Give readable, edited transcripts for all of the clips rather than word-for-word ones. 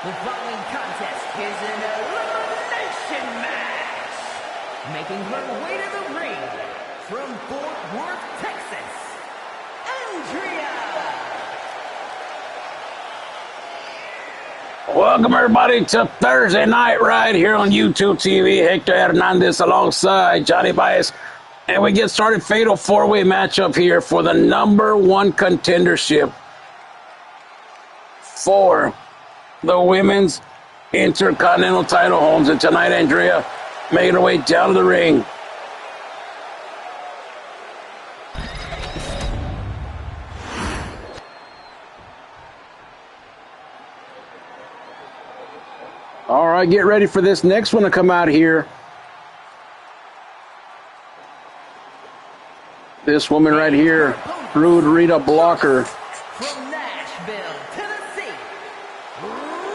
The following contest is an elimination match. Making her way to the ring from Fort Worth, Texas, Andrea. Welcome everybody to Thursday Night right here on YouTube TV. Hector Hernandez alongside Johnny Bias. And we get started. Fatal four-way matchup here for the #1 contendership for the women's Intercontinental title, Holmes. And tonight, Andrea making her way down to the ring. All right, get ready for this next one to come out here. This woman right here, Rude Rita Blocker. From Nashville, Tennessee, Riley.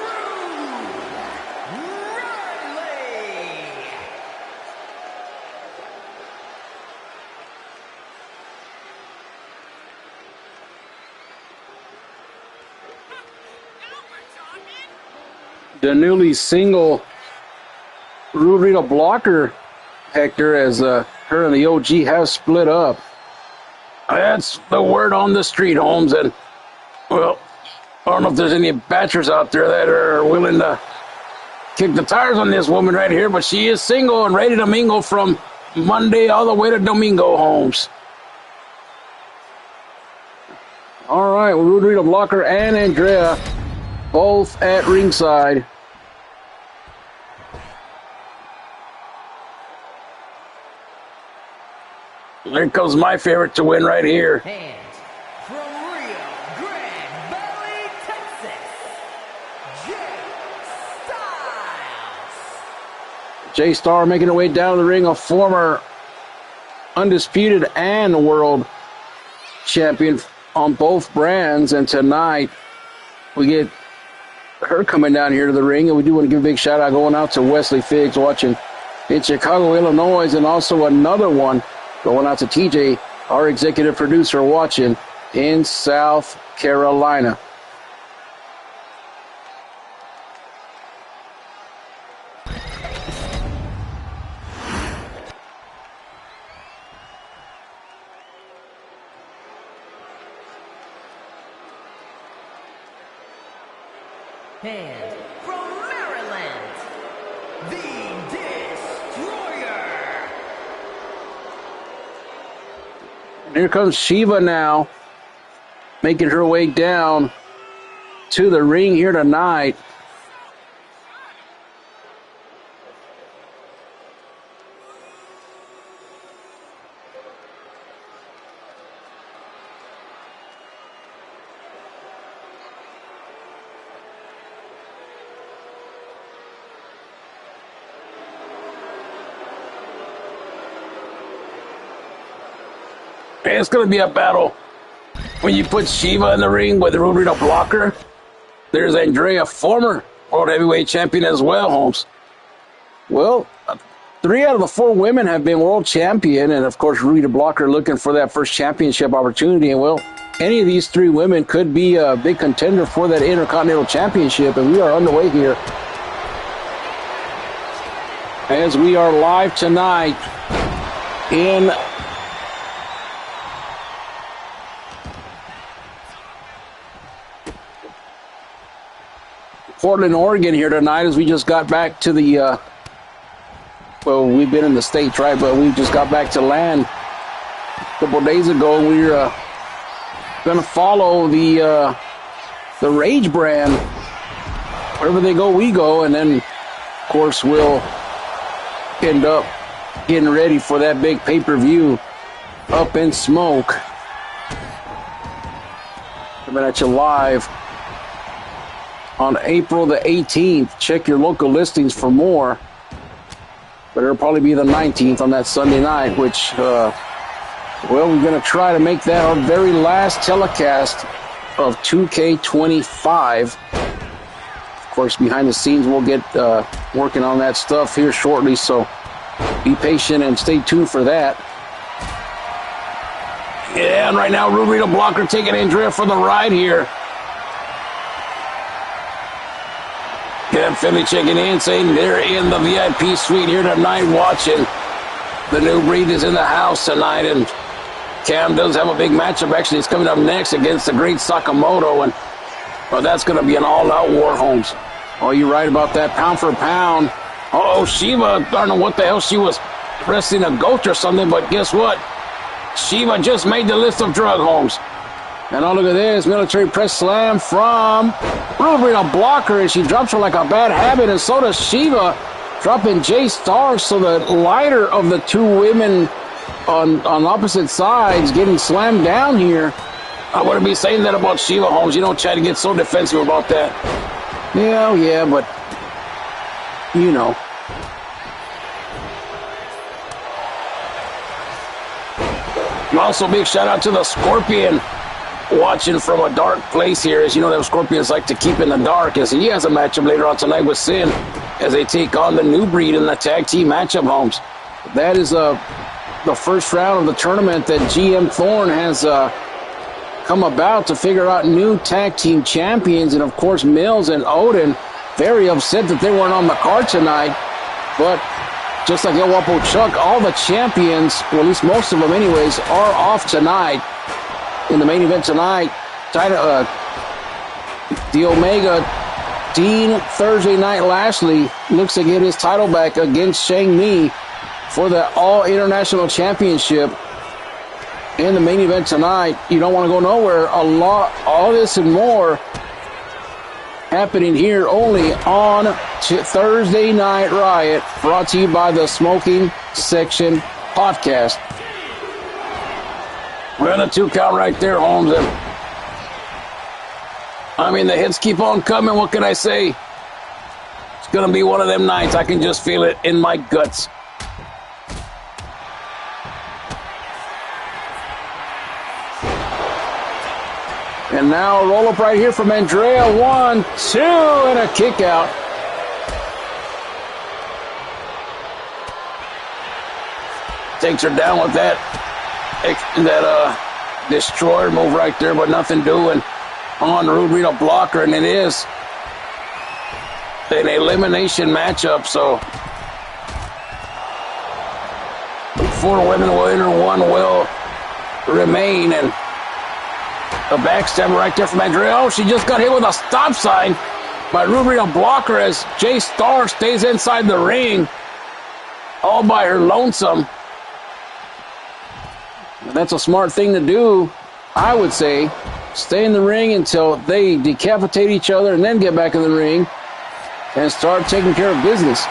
The newly single Rude Rita Blocker, Hector, as her and the OG have split up. That's the word on the street, Holmes. And, well, I don't know if there's any bachelors out there that are willing to kick the tires on this woman right here, but she is single and ready to mingle from Monday all the way to Domingo, Holmes. All right, well, Rude Rita Blocker and Andrea both at ringside. There comes my favorite to win right here. And from Rio Grande Valley, Texas, Jay Styles. J-Star making her way down the ring, a former undisputed and world champion on both brands. And tonight, we get her coming down here to the ring. And we do want to give a big shout out going out to Wesley Figgs watching in Chicago, Illinois, and also another one going out to TJ, our executive producer, watching in South Carolina. And from Maryland, the Destroyer. And here comes Shiva now, making her way down to the ring here tonight. It's going to be a battle. When you put Shiva in the ring with Rude Rita Blocker, there's Andrea, former World Heavyweight Champion as well, Holmes. Well, 3 out of the 4 women have been World Champion, and of course Rude Rita Blocker looking for that first championship opportunity. And well, any of these 3 women could be a big contender for that Intercontinental Championship, and we are underway here as we are live tonight in Portland, Oregon here tonight, as we just got back to the, well, we've been in the States, right, but we just got back to land a couple days ago. We're going to follow the Rage brand. Wherever they go, we go, and then, of course, we'll end up getting ready for that big pay-per-view, Up in Smoke. Coming at you live on April the 18th. Check your local listings for more. But it'll probably be the 19th on that Sunday night, which, well, we're going to try to make that our very last telecast of 2K25. Of course, behind the scenes, we'll get working on that stuff here shortly, so be patient and stay tuned for that. Yeah, and right now, Rude Rita Blocker taking Andrea for the ride here. Got Philly checking in, saying they're in the VIP suite here tonight watching. The New Breed is in the house tonight, and Cam does have a big matchup. Actually, it's coming up next against the great Sakamoto, and well, that's going to be an all-out war, Holmes. Oh, you're right about that. Pound for pound. Oh, Shiva, I don't know what the hell she was wrestling a goat or something, but guess what? Shiva just made the list of drug, Holmes. And oh, look at this. Military press slam from Ruby, a blocker, and she drops her like a bad habit, and so does Shiva, dropping J Star. So the lighter of the two women on opposite sides getting slammed down here. I wouldn't be saying that about Shiva, Holmes. You don't try to get so defensive about that. Yeah, but you know. Also, big shout out to the Scorpion watching from a dark place here. As you know, that Scorpions like to keep in the dark, as he has a matchup later on tonight with Sin as they take on the New Breed in the tag team matchup, Holmes. That is the first round of the tournament that GM Thorne has come about to figure out new tag team champions. And, of course, Mills and Odin very upset that they weren't on the card tonight. But just like El Guapo Chuck, all the champions, or at least most of them anyways, are off tonight. In the main event tonight, the Omega Dean Thursday Night Lashley looks to get his title back against Shang Mi for the All International Championship. In the main event tonight, you don't want to go nowhere. All this and more happening here only on Thursday Night Riot, brought to you by the Smoking Section Podcast. We're in a 2 count right there, Holmes. And I mean, the hits keep on coming. What can I say? It's going to be one of them nights. I can just feel it in my guts. And now a roll-up right here from Andrea. 1, 2, and a kick out. Takes her down with that destroyer move right there, but nothing doing on Rude Rita blocker, and it is an elimination matchup. So 4 women will enter, 1 will remain, and a backstabber right there from Andrea. Oh, she just got hit with a stop sign by Rude Rita blocker as J Star stays inside the ring all by her lonesome. That's a smart thing to do, I would say. Stay in the ring until they decapitate each other and then get back in the ring and start taking care of business.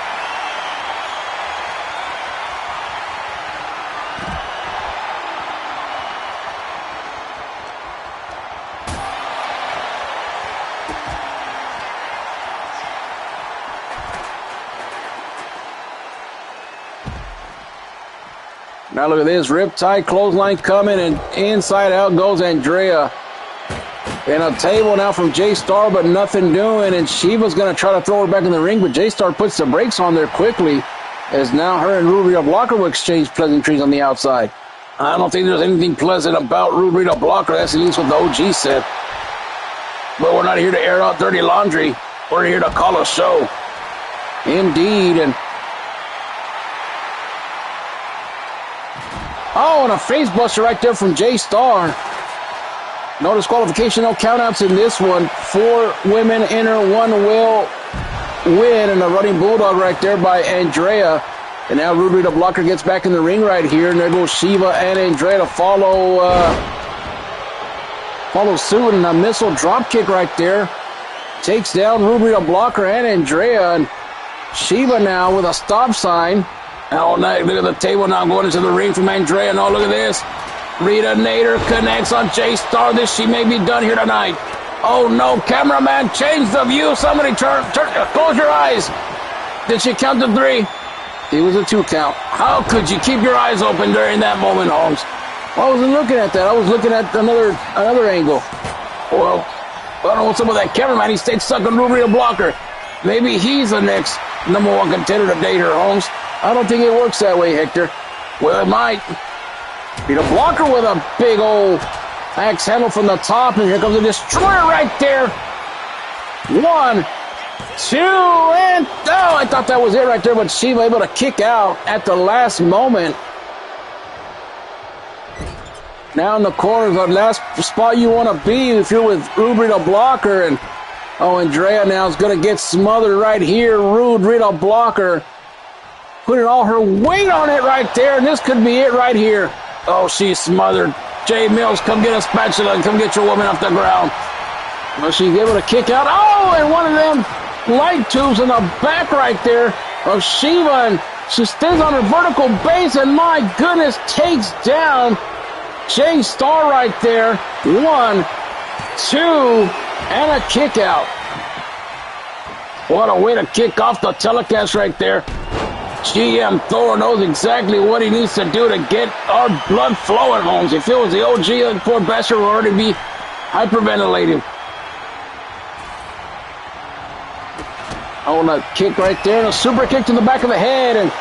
Now look at this, riptide clothesline coming, and inside out goes Andrea. And a table now from J-Star, but nothing doing, and Shiva's going to try to throw her back in the ring, but J-Star puts the brakes on there quickly, as now her and Rita Blocker will exchange pleasantries on the outside. I don't think there's anything pleasant about Rita Blocker. That's at least what the OG said. But we're not here to air out dirty laundry. We're here to call a show. Indeed, and oh, and a face buster right there from J-Star. No disqualification, no countouts in this one. 4 women enter, 1 will win, and a running bulldog right there by Andrea. And now Rita Blocker gets back in the ring right here, and there goes Shiva and Andrea to follow suit, and a missile drop kick right there. Takes down Rita Blocker and Andrea, and Shiva now with a stop sign. All night, look at the table now going into the ring from Andrea. And oh, look at this. Rita Nader connects on J-Star. She may be done here tonight. Oh, no. Cameraman, change the view. Somebody close your eyes. Did she count to 3? It was a 2 count. How could you keep your eyes open during that moment, Holmes? Well, I wasn't looking at that. I was looking at another angle. Well, I don't know what's up with that cameraman. He stayed stuck on Rita Blocker. Maybe he's the next #1 contender to date her, Holmes. I don't think it works that way, Hector. Well, it might. Rita Blocker with a big old axe handle from the top, and here comes a destroyer right there. 1, 2, and oh, I thought that was it right there, but Shiva able to kick out at the last moment. Now in the corner, the last spot you want to be if you're with Rude Rita Blocker. And Andrea now is going to get smothered right here. Rude Rita Blocker putting all her weight on it right there, and this could be it right here. Oh, she's smothered. Jay Mills, come get a spatula and come get your woman off the ground. Well, she's able to kick out. Oh, and one of them light tubes in the back right there of Shiva, and she stays on her vertical base, and my goodness, takes down Jay Star right there. 1, 2, and a kick out. What a way to kick off the telecast right there. GM Thor knows exactly what he needs to do to get our blood flowing, Holmes. If it was the OG, the poor bastard would already be hyperventilating. Oh, and a kick right there, and a super kick to the back of the head. And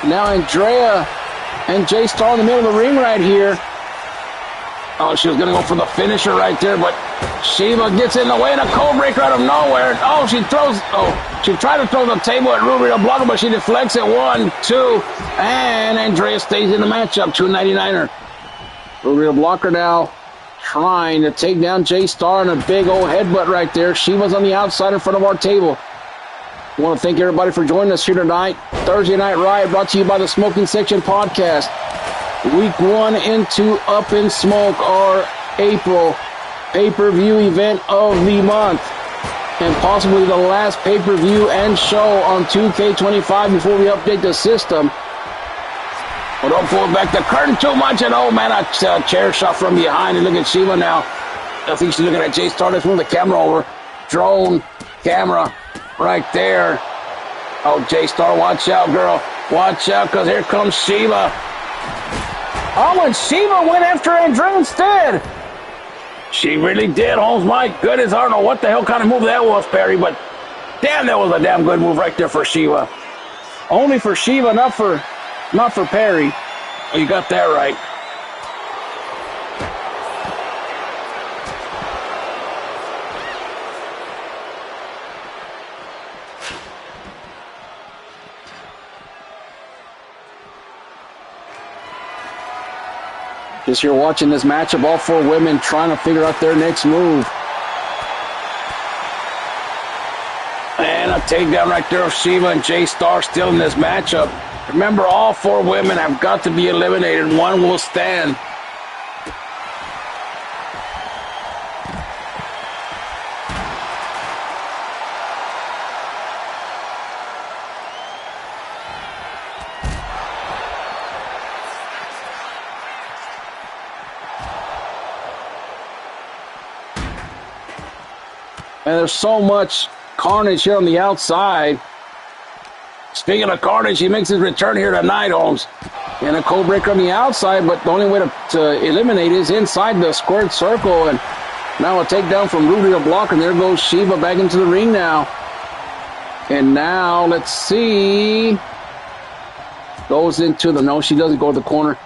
now Andrea and Jay Star in the middle of the ring right here. Oh, she was going to go for the finisher right there, but Shiva gets in the way, and a cold breaker out of nowhere. Oh, she tried to throw the table at Ruby to block her, but she deflects it. 1, 2, and Andrea stays in the matchup. 299er. Ruby to blocker now trying to take down Jay Star, and a big old headbutt right there. Shiva's on the outside in front of our table. I want to thank everybody for joining us here tonight. Thursday Night Riot brought to you by the Smoking Section Podcast. Week 1 into Up in Smoke, our April pay-per-view event of the month, and possibly the last pay-per-view and show on 2K25 before we update the system. But don't pull back the curtain too much, and oh man, a chair shot from behind, and look at Shiva now. I think she's looking at Jay Star. Let's move the camera over. Drone camera right there. Oh, Jay Star, watch out, girl. Watch out, because here comes Shiva. Oh, and Shiva went after Andrea instead. She really did, Holmes. My goodness, I don't know what the hell kind of move that was, Perry, but damn, that was a damn good move right there for Shiva. Only for Shiva, not for Perry. Oh, you got that right. Just here watching this matchup, all 4 women trying to figure out their next move. And a takedown right there of Shiva and Jay Star still in this matchup. Remember, all 4 women have got to be eliminated. 1 will stand. And there's so much carnage here on the outside. Speaking of carnage, he makes his return here tonight, Holmes. And a cold breaker on the outside, but the only way to eliminate is inside the squared circle. And now a takedown from Rudy to block, and there goes Shiva back into the ring now. And now, let's see. Goes into the, no, she doesn't go to the corner.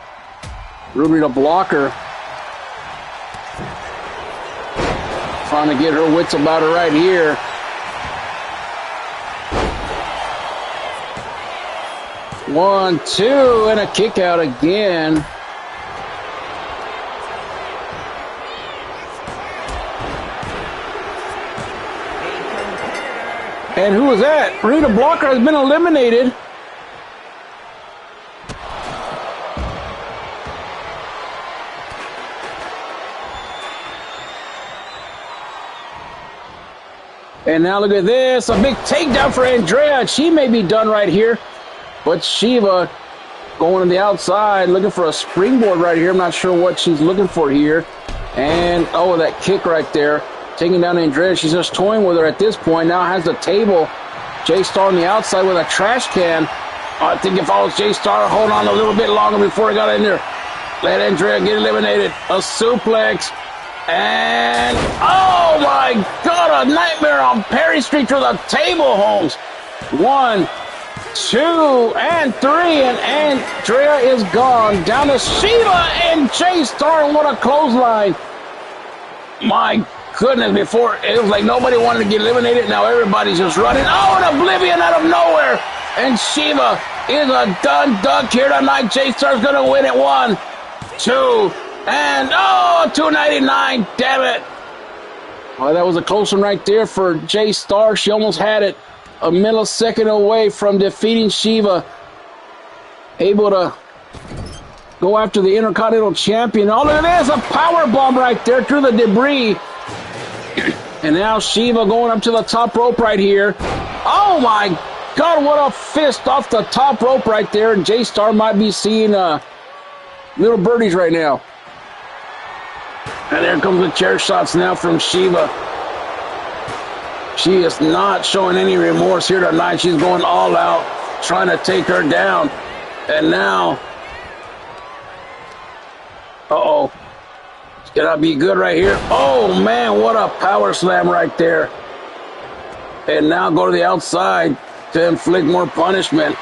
Ruby to blocker. Trying to get her wits about her right here. One, two, and a kick out again. And who is that? Rita Blocker has been eliminated. And now look at this, a big takedown for Andrea. She may be done right here, but Shiva going on the outside, looking for a springboard right here. I'm not sure what she's looking for here. And, oh, that kick right there, taking down Andrea. She's just toying with her at this point. Now has the table. Jay Star on the outside with a trash can. I think if I was Jay Star, hold on a little bit longer before he got in there. Let Andrea get eliminated. A suplex. And, oh my God, a nightmare on Perry Street through the table, Holmes. 1, 2, and 3, and Andrea is gone. Down to Shiva and Jay Star, what a clothesline. My goodness, before it was like nobody wanted to get eliminated. Now everybody's just running. Oh, an oblivion out of nowhere. And Shiva is a done duck here tonight. J-Star's going to win it. 1, 2, and oh, 299. Damn it. Well, that was a close one right there for J-Star. She almost had it a millisecond away from defeating Shiva. Able to go after the Intercontinental Champion. Oh, look at this, a power bomb right there through the debris. And now Shiva going up to the top rope right here. Oh my God, what a fist off the top rope right there. And J-Star might be seeing little birdies right now. And there comes the chair shots now from Shiva. She is not showing any remorse here tonight. She's going all out, trying to take her down. And now, uh-oh, it's gonna be good right here. Oh man, what a power slam right there. And now go to the outside to inflict more punishment.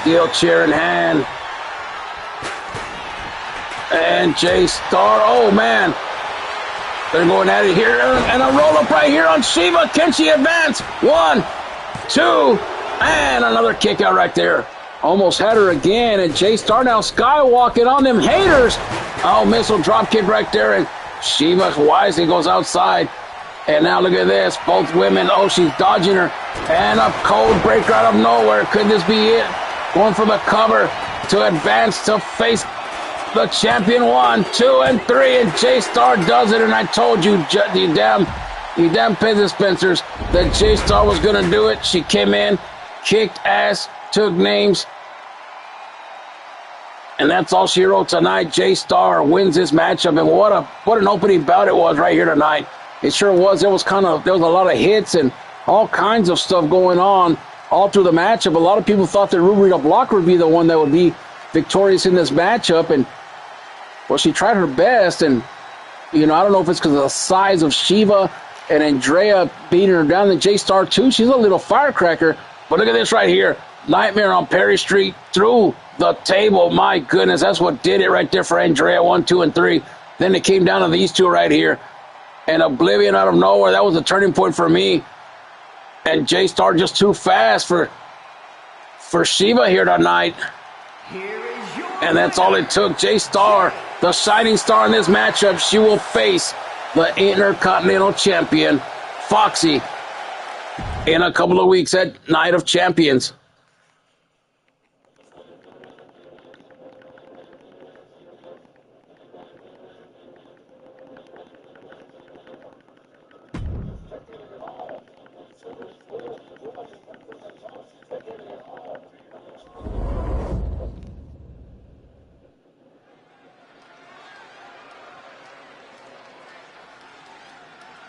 Steel chair in hand. And J-Star, oh man. They're going at it here, and a roll-up right here on Shiva. Can she advance? 1, 2, and another kick out right there. Almost had her again, and J-Star now skywalking on them haters. Oh, missile drop kick right there, and Shiva wisely goes outside. And now look at this, both women, oh, she's dodging her. And a cold breaker out of nowhere. Could this be it? Going for the cover to advance to face the champion. 1, 2, and 3, and J-Star does it. And I told you, you damn peasant Spencers, that J-Star was gonna do it. She came in, kicked ass, took names, and that's all she wrote tonight. J-Star wins this matchup, and what an opening bout it was right here tonight. It sure was. There was a lot of hits and all kinds of stuff going on all through the matchup. A lot of people thought that Rita Blocker would be the one that would be victorious in this matchup, and well, she tried her best, and I don't know if it's because of the size of Shiva and Andrea beating her down. The J-Star too, she's a little firecracker. But look at this right here, Nightmare on Perry Street through the table. My goodness, that's what did it right there for Andrea. 1, 2, and 3. Then it came down to these two right here, and Oblivion out of nowhere. That was a turning point for me. And J-Star just too fast for Shiva here tonight. And that's all it took. J-Star, the shining star in this matchup. She will face the Intercontinental Champion, Foxy, in a couple of weeks at Night of Champions.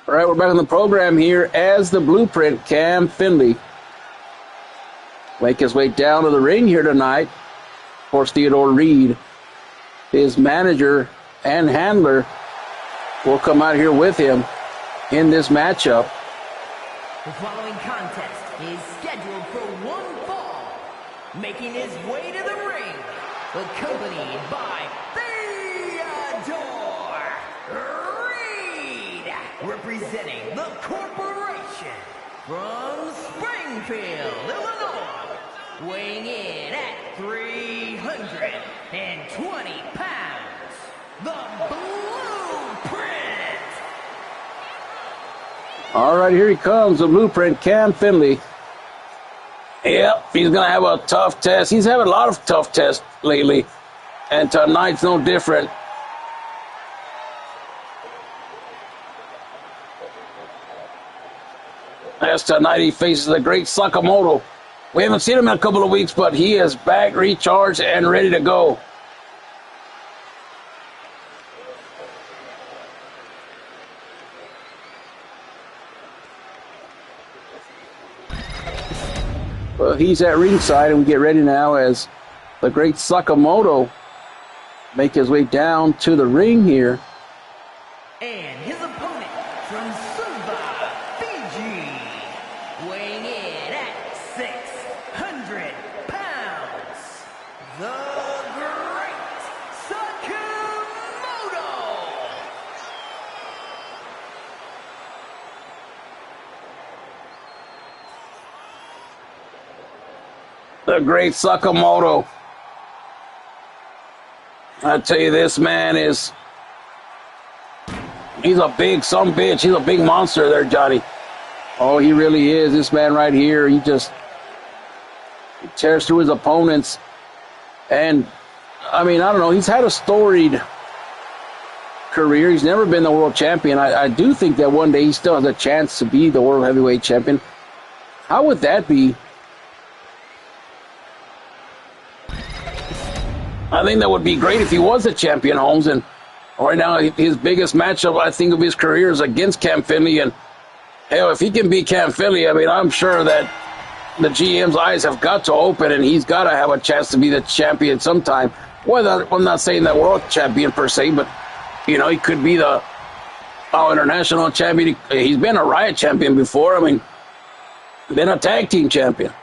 All right, we're back on the program here as the Blueprint. Cam Finley make his way down to the ring here tonight. Of course, Theodore Reed, his manager and handler, will come out here with him in this matchup. The following contest is scheduled for one fall. Making his way to the ring, accompanied by Theodore Reed, representing the corporation from Springfield, Illinois, weighing in at 320 pounds, the Blueprint. All right, here he comes, the Blueprint, Cam Finley. Yep, he's going to have a tough test. He's having a lot of tough tests lately, and tonight's no different. As tonight he faces the great Sakamoto. We haven't seen him in a couple of weeks, but he is back, recharged, and ready to go. Well, he's at ringside, and we get ready now as the great Sakamoto make his way down to the ring here. And his opponent from Sumba, Fiji, weighing in at 600 pounds, the great Sakamoto. The great Sakamoto. I tell you, this man is... He's a big sumbitch. He's a big monster there, Johnny. Oh, he really is. This man right here, he tears through his opponents. And, I mean, I don't know. He's had a storied career. He's never been the world champion. I do think that one day he still has a chance to be the world heavyweight champion. How would that be? I think that would be great if he was a champion, Holmes. And right now, his biggest matchup, I think, of his career is against Cam Finley. And, hell, if he can beat Cam Finley, I mean, I'm sure that the GM's eyes have got to open, and he's got to have a chance to be the champion sometime. Well, I'm not saying that world champion per se, but, you know, he could be the international champion. He's been a Riot champion before. I mean, been a tag team champion.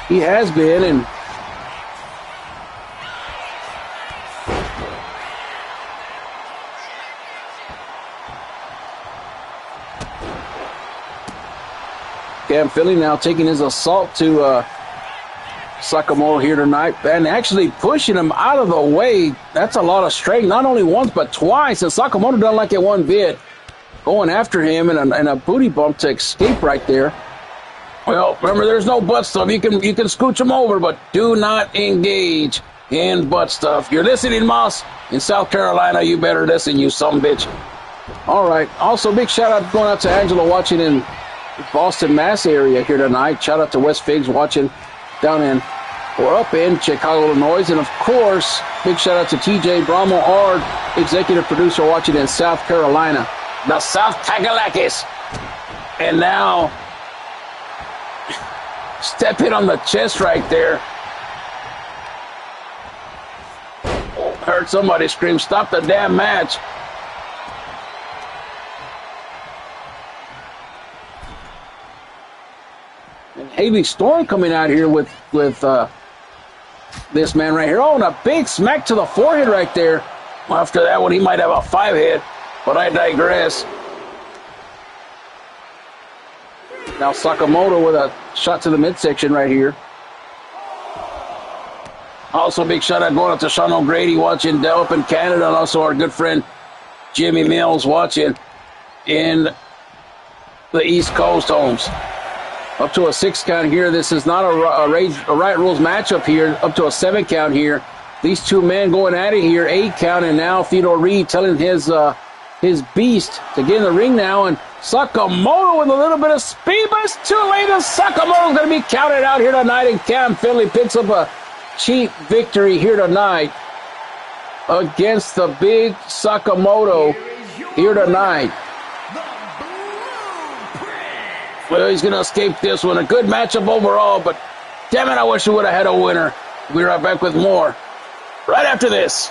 He has been, and Cam Philly now taking his assault to Sakamoto here tonight, and actually pushing him out of the way. That's a lot of strength, not only once but twice, and Sakamoto doesn't like it one bit. Going after him and a booty bump to escape right there. Well, remember, there's no butt stuff. You can scooch him over, but do not engage in butt stuff. You're listening, Moss? In South Carolina, you better listen, you sumbitch. All right. Also, big shout-out going out to Angela watching in Boston, Mass area here tonight. Shout-out to West Figs watching down in or up in Chicago, Illinois. And, of course, big shout-out to TJ Bramo, our executive producer, watching in South Carolina. The South Tagalakis. And now... step hit on the chest right there. Heard somebody scream, "Stop the damn match." And Haley Storm coming out here with this man right here. Oh, and a big smack to the forehead right there. After that one, he might have a 5-hit, but I digress. Now Sakamoto with a shot to the midsection right here. Also, big shout out going out to Sean O'Grady watching up in Canada, and also our good friend Jimmy Mills watching in the East Coast, Holmes. Up to a 6 count here. This is not a Riot Rules matchup here. Up to a 7 count here. These two men going at it here. 8 count, and now Theodore Reed telling his beast to get in the ring now, and Sakamoto with a little bit of speed, but it's too late, and Sakamoto's going to be counted out here tonight, and Cam Finley picks up a cheap victory here tonight against the big Sakamoto here tonight. Well, he's going to escape this one. A good matchup overall, but damn it, I wish we would have had a winner. We'll be right back with more right after this.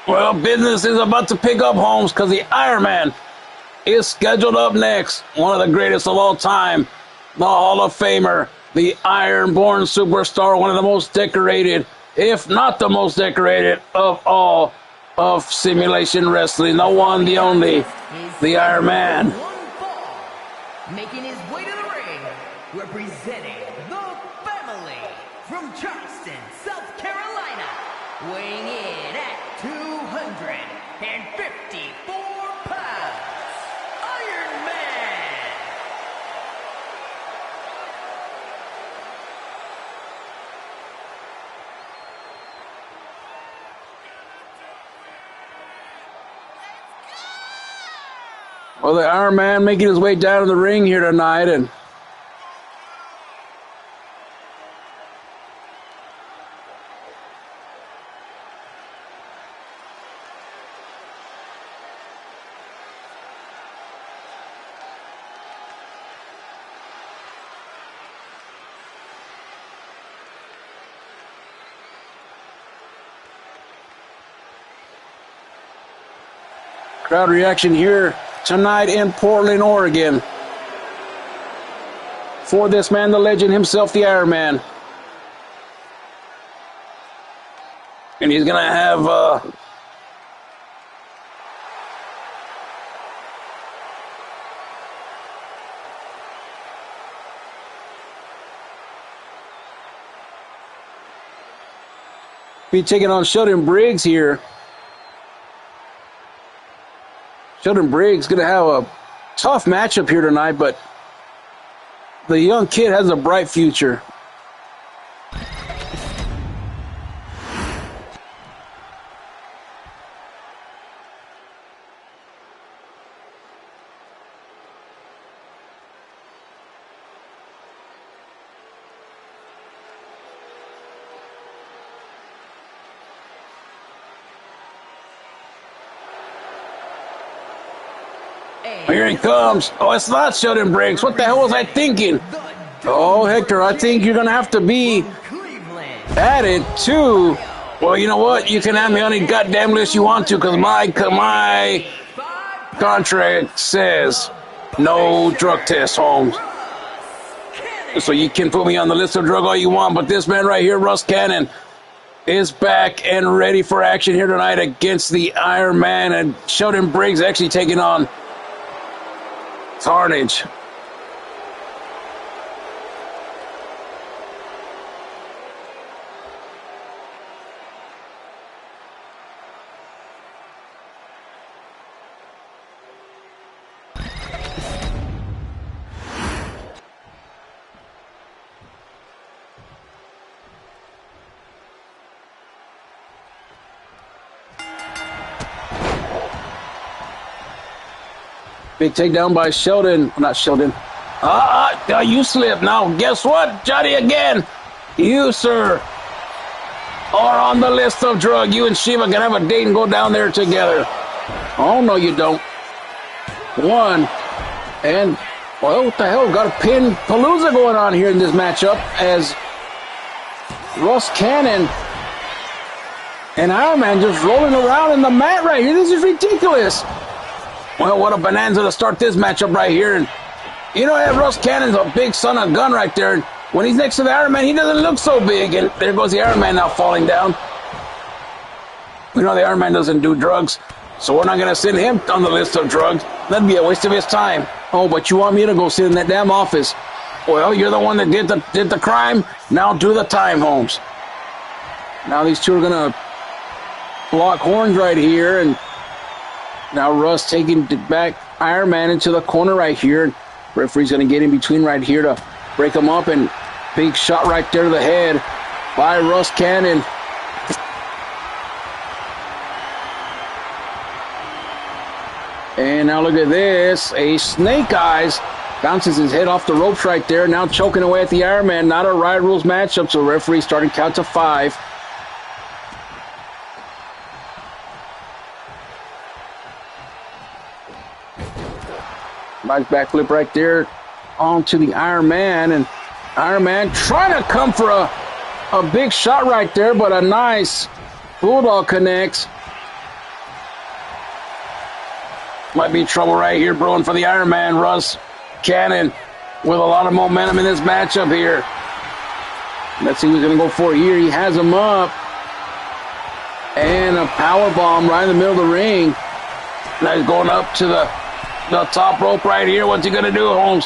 Well, business is about to pick up, Holmes, because the Iron Man is scheduled up next. One of the greatest of all time, the Hall of Famer, the Iron-born superstar, one of the most decorated, if not the most decorated of all of simulation wrestling. The one, the only, the Iron Man. Making his way to the ring, representing the family from Charleston, South Carolina, weighing in at 254 pounds, Iron Man. Well, the Iron Man making his way down to the ring here tonight, and Crowd reaction here tonight in Portland, Oregon. For this man, the legend himself, the Iron Man. And he's going to have... be taking on Sheldon Briggs here. Sheldon Briggs going to have a tough matchup here tonight, but the young kid has a bright future. Here he comes. Oh, it's not Sheldon Briggs. What the hell was I thinking? Oh, Hector, I think you're going to have to be added to... Well, you know what? You can have me on any goddamn list you want to, because my contract says no drug test, Holmes. So you can put me on the list of drug all you want, but this man right here, Russ Cannon, is back and ready for action here tonight against the Iron Man, and Sheldon Briggs actually taking on Carnage. Big takedown by Sheldon. Not Sheldon. You slipped. Now, guess what, Johnny, again? You, sir, are on the list of drug. You and Shiva can have a date and go down there together. Oh, no, you don't. One. And, well, what the hell? Got a pin palooza going on here in this matchup as Russ Cannon and Iron Man just rolling around in the mat right here. This is ridiculous. Well, what a bonanza to start this matchup right here. And you know, Russ Cannon's a big son of a gun right there. And when he's next to the Iron Man, he doesn't look so big. And there goes the Iron Man now falling down. We know the Iron Man doesn't do drugs, so we're not going to send him on the list of drugs. That'd be a waste of his time. Oh, but you want me to go sit in that damn office? Well, you're the one that did the crime. Now do the time, Holmes. Now these two are going to lock horns right here, and now Russ taking back Iron Man into the corner right here. Referee's going to get in between right here to break him up, and big shot right there to the head by Russ Cannon. And now look at this. A Snake Eyes bounces his head off the ropes right there. Now choking away at the Iron Man. Not a Riot Rules matchup, so referee starting count to 5. Nice backflip right there onto the Iron Man. And Iron Man trying to come for a big shot right there, but a nice Bulldog connects. Might be trouble right here brewing for the Iron Man. Russ Cannon with a lot of momentum in this matchup here. Let's see who's going to go for it here. He has him up. And a power bomb right in the middle of the ring. Now he's going up to the top rope right here. What's he going to do, Holmes?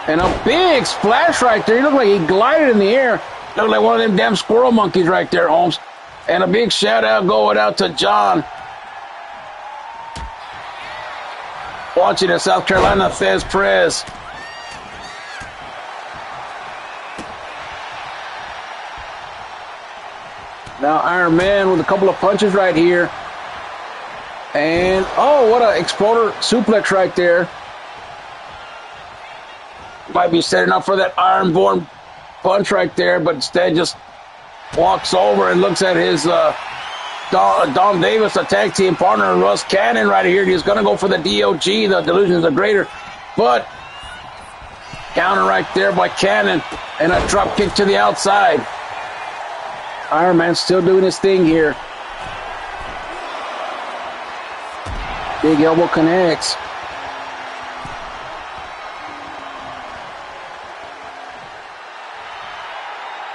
And a big splash right there. He looked like he glided in the air. Looked like one of them damn squirrel monkeys right there, Holmes. And a big shout out going out to John, watching in South Carolina, Fez Perez. Now Iron Man with a couple of punches right here. And, oh, what an exploder suplex right there. Might be setting up for that Ironborn punch right there, but instead just walks over and looks at his Dom Davis, a tag team partner, Russ Cannon right here. He's going to go for the DOG, the Delusions of Greater. But counter right there by Cannon and a drop kick to the outside. Iron Man still doing his thing here. Big elbow connects.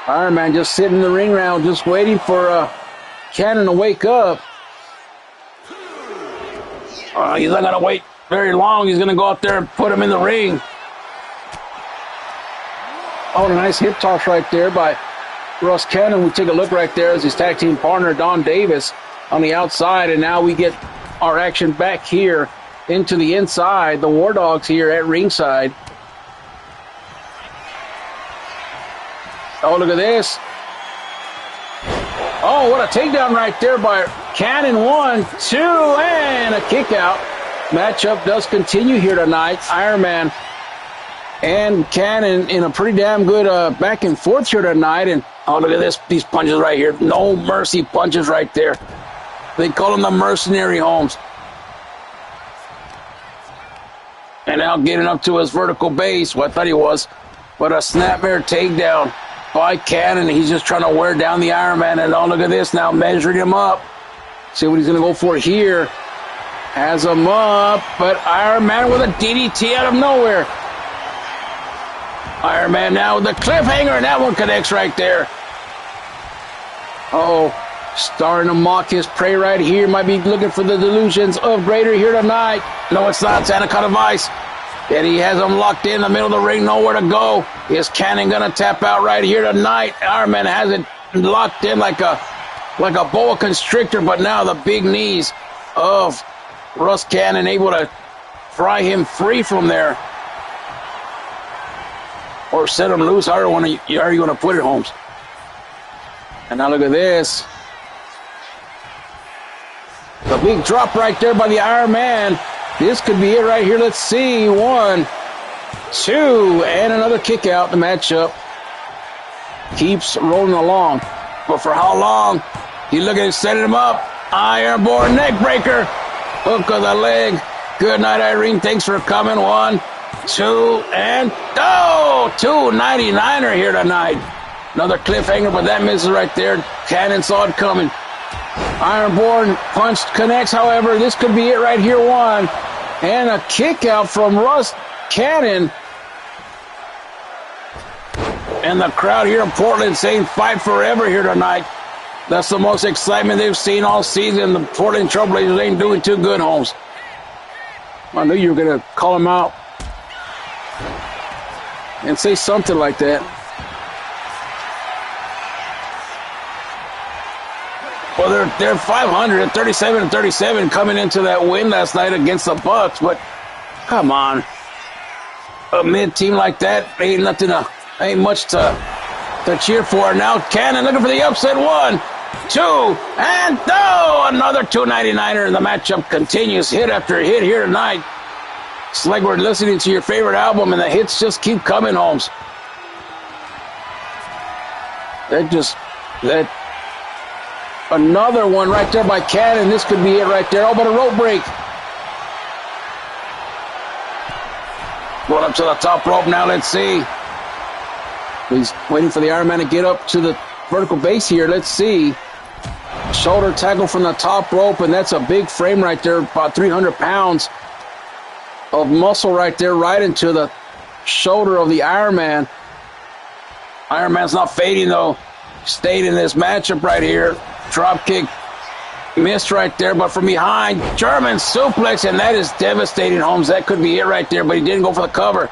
Iron Man just sitting in the ring round, just waiting for Cannon to wake up. He's not going to wait very long. He's going to go out there and put him in the ring. Oh, a nice hip toss right there by Russ Cannon. We take a look right there as his tag team partner, Don Davis, on the outside. And now we get our action back here into the inside. The War Dogs here at ringside. Oh, look at this. Oh, what a takedown right there by Cannon. 1, 2, and a kick out. Matchup does continue here tonight. Iron Man and Cannon in a pretty damn good back and forth here tonight. And oh, look at this. These punches right here. No mercy punches right there. They call them the mercenary Holmes. And now getting up to his vertical base. Well, I thought he was. But a snapmare takedown by Cannon. He's just trying to wear down the Iron Man. And oh, look at this now, measuring him up. See what he's going to go for here. Has him up, but Iron Man with a DDT out of nowhere. Iron Man now with the cliffhanger, and that one connects right there. Uh-oh, starting to mock his prey right here. Might be looking for the delusions of greater here tonight. No, it's not. Santa Cana Vice. And he has him locked in the middle of the ring, nowhere to go. Is Cannon going to tap out right here tonight? Iron Man has it locked in like a boa constrictor, but now the big knees of Russ Cannon able to pry him free from there. Or set him loose. How are you going to put it, Holmes? And now look at this. The big drop right there by the Iron Man. This could be it right here. Let's see. 1, 2, and another kick out. The matchup keeps rolling along. But for how long? You look at it, setting him up. Ironborn neck breaker. Hook of the leg. Good night, Irene. Thanks for coming. 1, 2, and oh! 299er here tonight. Another cliffhanger, but that misses right there. Cannon saw it coming. Ironborn punch connects, however. This could be it right here. 1. And a kick out from Russ Cannon. And the crowd here in Portland saying fight forever here tonight. That's the most excitement they've seen all season. The Portland Trailblazers ain't doing too good, Holmes. I knew you were going to call him out and say something like that. Well, they're 500, 37-37 coming into that win last night against the Bucks, but come on. A mid-team like that ain't much to cheer for. Now Cannon looking for the upset. 1, 2, and another 299er. The matchup continues hit after hit here tonight. It's like we're listening to your favorite album and the hits just keep coming, Holmes. Another one right there by Cannon. This could be it right there. Oh, but a rope break. Going up to the top rope now. Let's see. He's waiting for the Iron Man to get up to the vertical base here. Let's see. Shoulder tackle from the top rope, and that's a big frame right there. About 300 pounds of muscle right there, right into the shoulder of the Iron Man. Iron Man's not fading, though. Stayed in this matchup right here. Drop kick missed right there, but from behind, German suplex, and that is devastating, Holmes. That could be it right there, but he didn't go for the cover.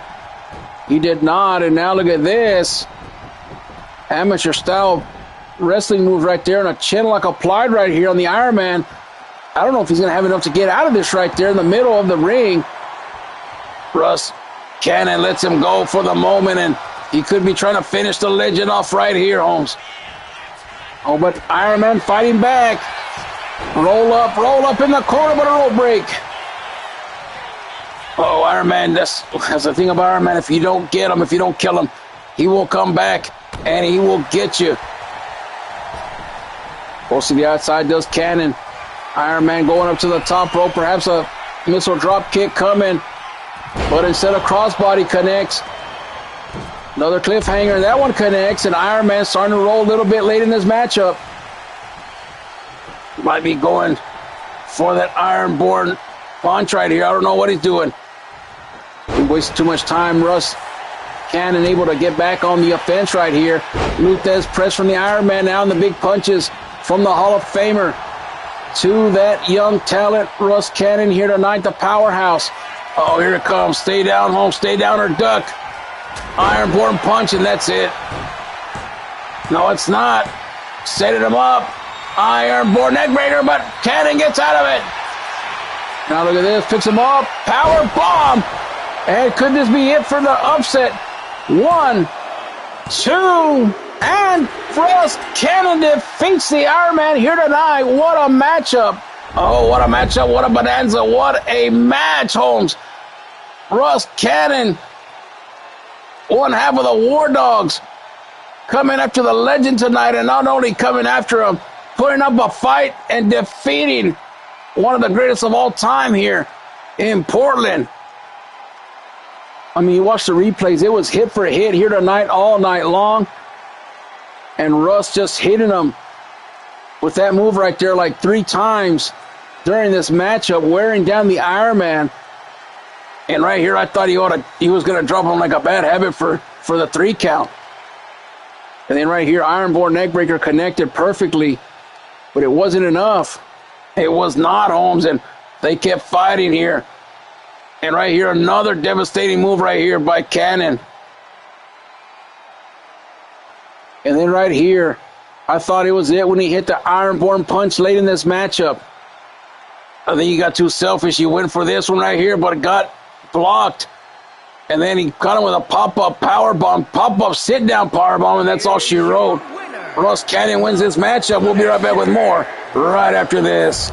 He did not, and now look at this. Amateur-style wrestling move right there, and a chin lock applied right here on the Iron Man. I don't know if he's going to have enough to get out of this right there in the middle of the ring. Russ Cannon lets him go for the moment, and he could be trying to finish the legend off right here, Holmes. Oh, but Iron Man fighting back. Roll up in the corner, but a rope break. Oh, Iron Man, that's the thing about Iron Man. If you don't get him, if you don't kill him, he will come back, and he will get you. Close to the outside does Cannon. Iron Man going up to the top rope, perhaps a missile drop kick coming, but instead of crossbody connects. Another cliffhanger, that one connects, and Iron Man starting to roll a little bit late in this matchup. Might be going for that Ironborn punch right here. I don't know what he's doing. He wasted too much time. Russ Cannon able to get back on the offense right here. Luthez press from the Iron Man now, and the big punches from the Hall of Famer to that young talent, Russ Cannon, here tonight, the powerhouse. Oh, here it comes. Stay down, Holmes. Stay down or duck. Ironborn punch, and that's it. No, it's not. Setting him up. Ironborn neckbreaker, but Cannon gets out of it. Now look at this. Picks him up. Power bomb. And could this be it for the upset? 1, 2, and Russ Cannon defeats the Iron Man here tonight. What a matchup. Oh, what a matchup. What a bonanza. What a match, Holmes. Russ Cannon, one half of the War Dogs, coming after the legend tonight, and not only coming after him, putting up a fight and defeating one of the greatest of all time here in Portland. I mean, you watch the replays. It was hit for hit here tonight, all night long. And Russ just hitting him with that move right there like 3 times during this matchup, wearing down the Iron Man. And right here, I thought he was going to drop him like a bad habit for the 3 count. And then right here, Ironborn neckbreaker connected perfectly, but it wasn't enough. It was not, Holmes, and they kept fighting here. And right here, another devastating move right here by Cannon. And then right here, I thought it was it when he hit the Ironborn punch late in this matchup. I think he got too selfish. He went for this one right here, but it got blocked. And then he caught him with a pop-up power bomb, pop-up sit-down power bomb, and that's all she wrote. Russ Cannon wins this matchup. We'll be right back with more right after this.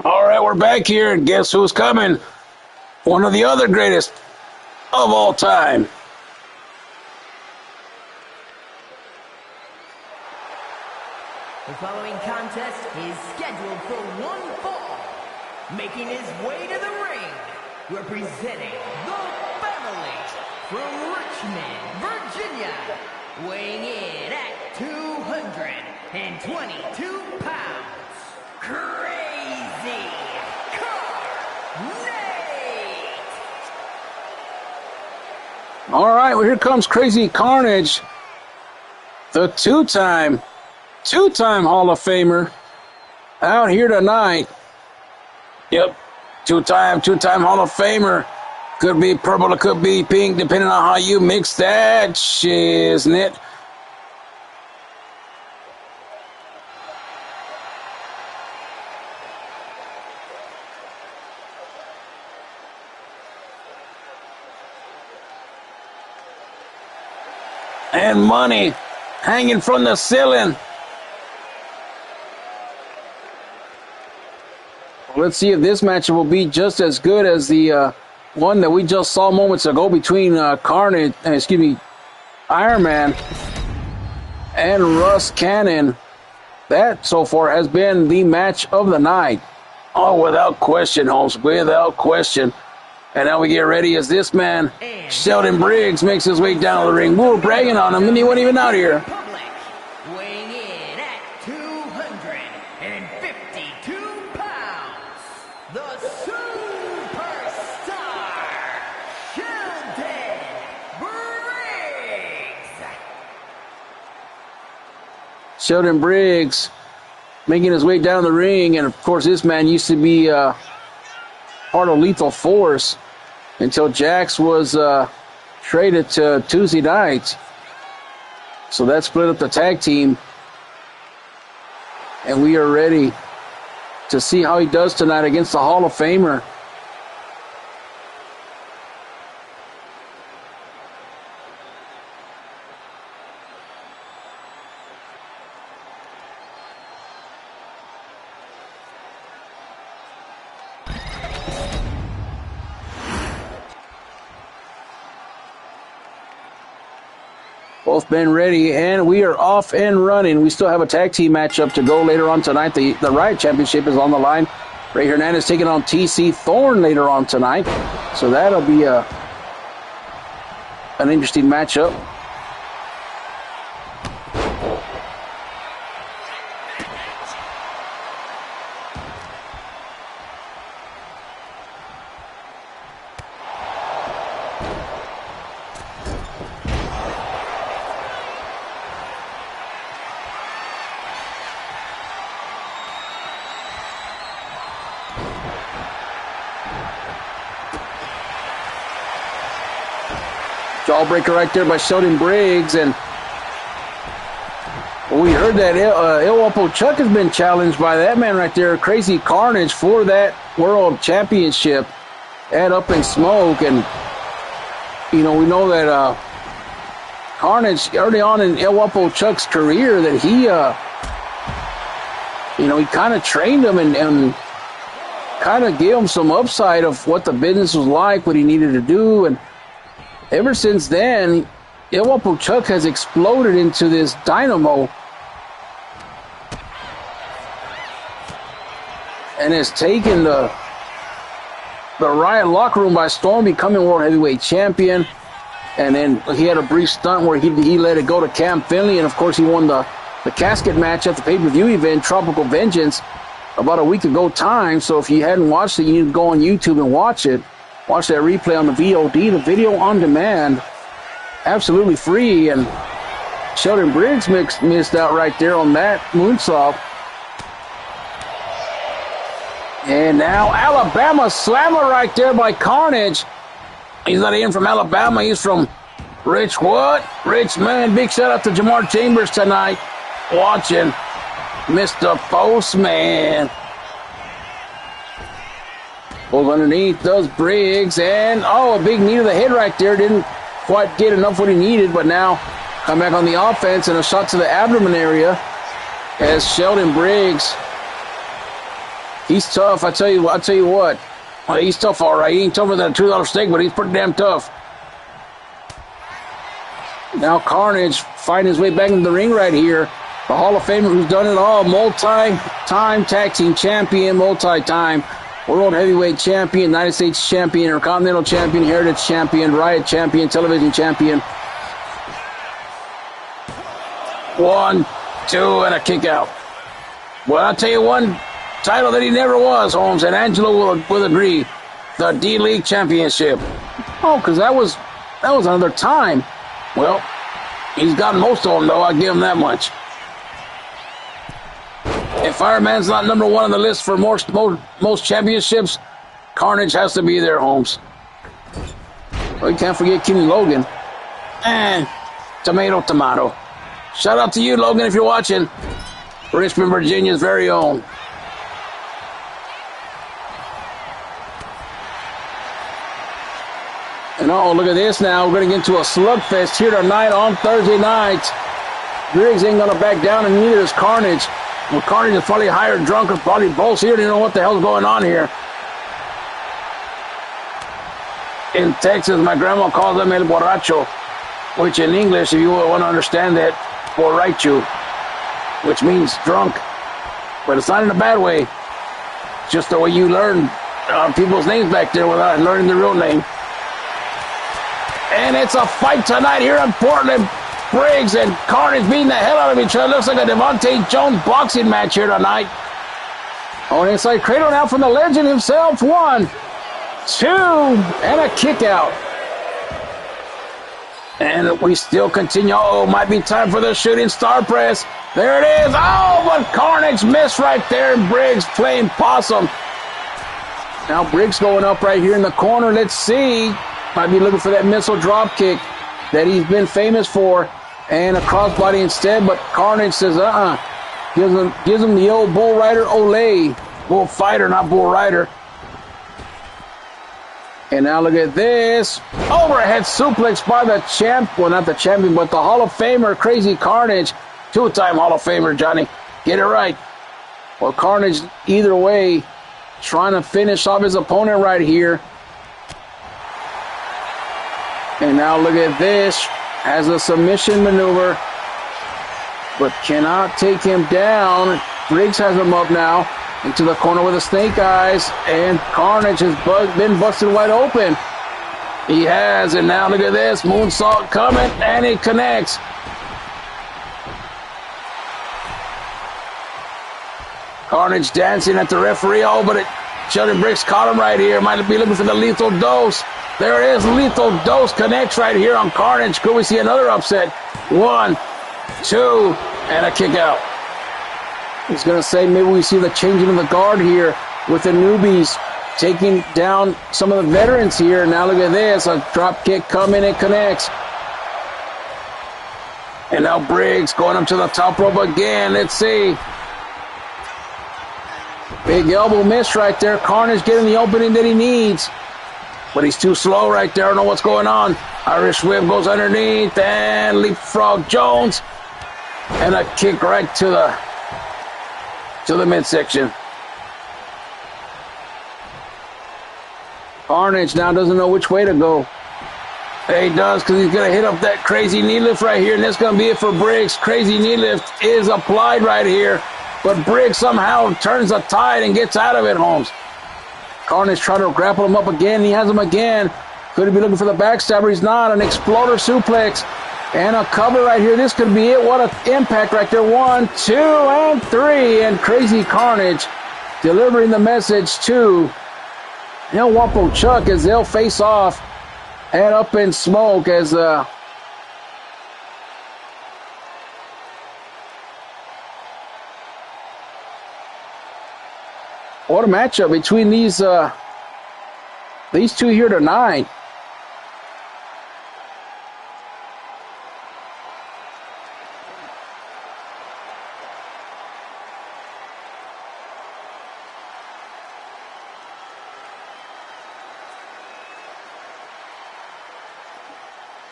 All right, we're back here, and guess who's coming? One of the other greatest of all time. The following contest is scheduled for one fall. Making his way to the ring, representing the family from Richmond, Virginia, weighing in at 222 pounds. Crazy Carnage! All right, well, here comes Crazy Carnage, the two-time Hall of Famer, out here tonight. Yep, two-time Hall of Famer. Could be purple, it could be pink, depending on how you mix that shiznit. And money hanging from the ceiling. Well, let's see if this matchup will be just as good as the one that we just saw moments ago between Iron Man and Russ Cannon. That so far has been the match of the night. Oh, without question, Holmes, without question. And now we get ready as this man, Sheldon Briggs, makes his way down the ring. We were bragging on him, and he wasn't even out here. Weighing in at 252 pounds, the superstar, Sheldon Briggs. Sheldon Briggs making his way down the ring, and of course this man used to be part of Lethal Force until Jax was traded to Tuesday Nights. So that split up the tag team. And we are ready to see how he does tonight against the Hall of Famer. Both men ready, and we are off and running. We still have a tag team matchup to go later on tonight. The Riot Championship is on the line. Ray Hernandez taking on TC Thorne later on tonight. So that'll be an interesting matchup. Jawbreaker right there by Sheldon Briggs, and we heard that El Wapo Chuck has been challenged by that man right there, Crazy Carnage, for that World Championship at Up in Smoke. And you know, we know that Carnage early on in El Wapo Chuck's career that he you know, he kind of trained him and kind of gave him some upside of what the business was like, what he needed to do. And ever since then, El Wapo Chuck has exploded into this dynamo and has taken the Riot locker room by storm, becoming World Heavyweight Champion. And then he had a brief stunt where he let it go to Cam Finley, and of course he won the casket match at the pay-per-view event, Tropical Vengeance, about a week ago time. So if you hadn't watched it, you need to go on YouTube and watch it. Watch that replay on the VOD, the video on demand, absolutely free. And Sheldon Briggs missed out right there on that moonsault. And now Alabama Slammer right there by Carnage. He's not even from Alabama. He's from Richmond. Big shout out to Jamar Chambers tonight watching Mr. Postman. Goes underneath, does Briggs, and a big knee to the head right there. Didn't quite get enough what he needed, but now come back on the offense and a shot to the abdomen area as Sheldon Briggs. He's tough, I tell you what. He's tough, all right. He ain't tougher than a $2 steak, but he's pretty damn tough. Now Carnage fighting his way back into the ring right here. The Hall of Famer who's done it all. Multi-time tag team champion, multi-time World Heavyweight Champion, United States Champion, Intercontinental Champion, Heritage Champion, Riot Champion, Television Champion. 1, 2, and a kick out. Well, I'll tell you one title that he never was, Holmes, and Angelo will agree. The D-League Championship. Oh, because that was another time. Well, he's gotten most of them, though. I'll give him that much. If Fireman's not number one on the list for most championships, Carnage has to be there, Holmes. Well, you can't forget Kenny Logan. And tomato. Shout out to you, Logan, if you're watching. Richmond, Virginia's very own. And look at this now. We're going to get into a slugfest here tonight on Thursday night. Briggs ain't going to back down, and neither is Carnage. Well, Carnage is probably hired drunk or probably both here. They don't know what the hell's going on here. In Texas, my grandma calls them el borracho, which in English, if you want to understand that, borracho, which means drunk. But it's not in a bad way. It's just the way you learn people's names back there without learning their real name. And it's a fight tonight here in Portland. Briggs and Carnage beating the hell out of each other. Looks like a Devontae Jones boxing match here tonight. On the inside, cradle now from the legend himself. 1, 2, and a kick out. And we still continue. Might be time for the shooting star press. There it is. But Carnage missed right there. And Briggs playing possum. Now Briggs going up right here in the corner. Let's see. Might be looking for that missile drop kick that he's been famous for. And a crossbody instead, but Carnage says, gives him the old bull rider ole. Bull fighter, not bull rider. And now look at this. Overhead suplex by the champ. Well, not the champion, but the Hall of Famer, Crazy Carnage. 2-time Hall of Famer, Johnny. Get it right. Well, Carnage, either way, trying to finish off his opponent right here. And now look at this. has a submission maneuver, but cannot take him down. Briggs has him up now into the corner with the snake eyes, and Carnage has been busted wide open. He has, and now look at this, moonsault coming, and it connects. Carnage dancing at the referee. Oh, but Sheldon Briggs caught him right here. Might be looking for the lethal dose. There it is. Lethal dose connects right here on Carnage. Could we see another upset? 1, 2, and a kick out. He's going to say maybe we see the changing of the guard here with the newbies taking down some of the veterans here. Now look at this. A drop kick coming. It connects. And now Briggs going up to the top rope again. Let's see. Big elbow miss right there. Carnage getting the opening that he needs. But he's too slow right there. I don't know what's going on. Irish whip goes underneath and leapfrog Jones. And a kick right to the midsection. Carnage now doesn't know which way to go. He does, because he's going to hit up that crazy knee lift right here. And that's going to be it for Briggs. Crazy knee lift is applied right here. But Briggs somehow turns the tide and gets out of it, Holmes. Carnage trying to grapple him up again. He has him again. Could he be looking for the backstabber? He's not. An exploder suplex. And a cover right here. This could be it. What an impact right there. 1, 2, and 3. And Crazy Carnage delivering the message to El Guapo Chuck as they'll face off and Up in Smoke as what a matchup between these two here tonight.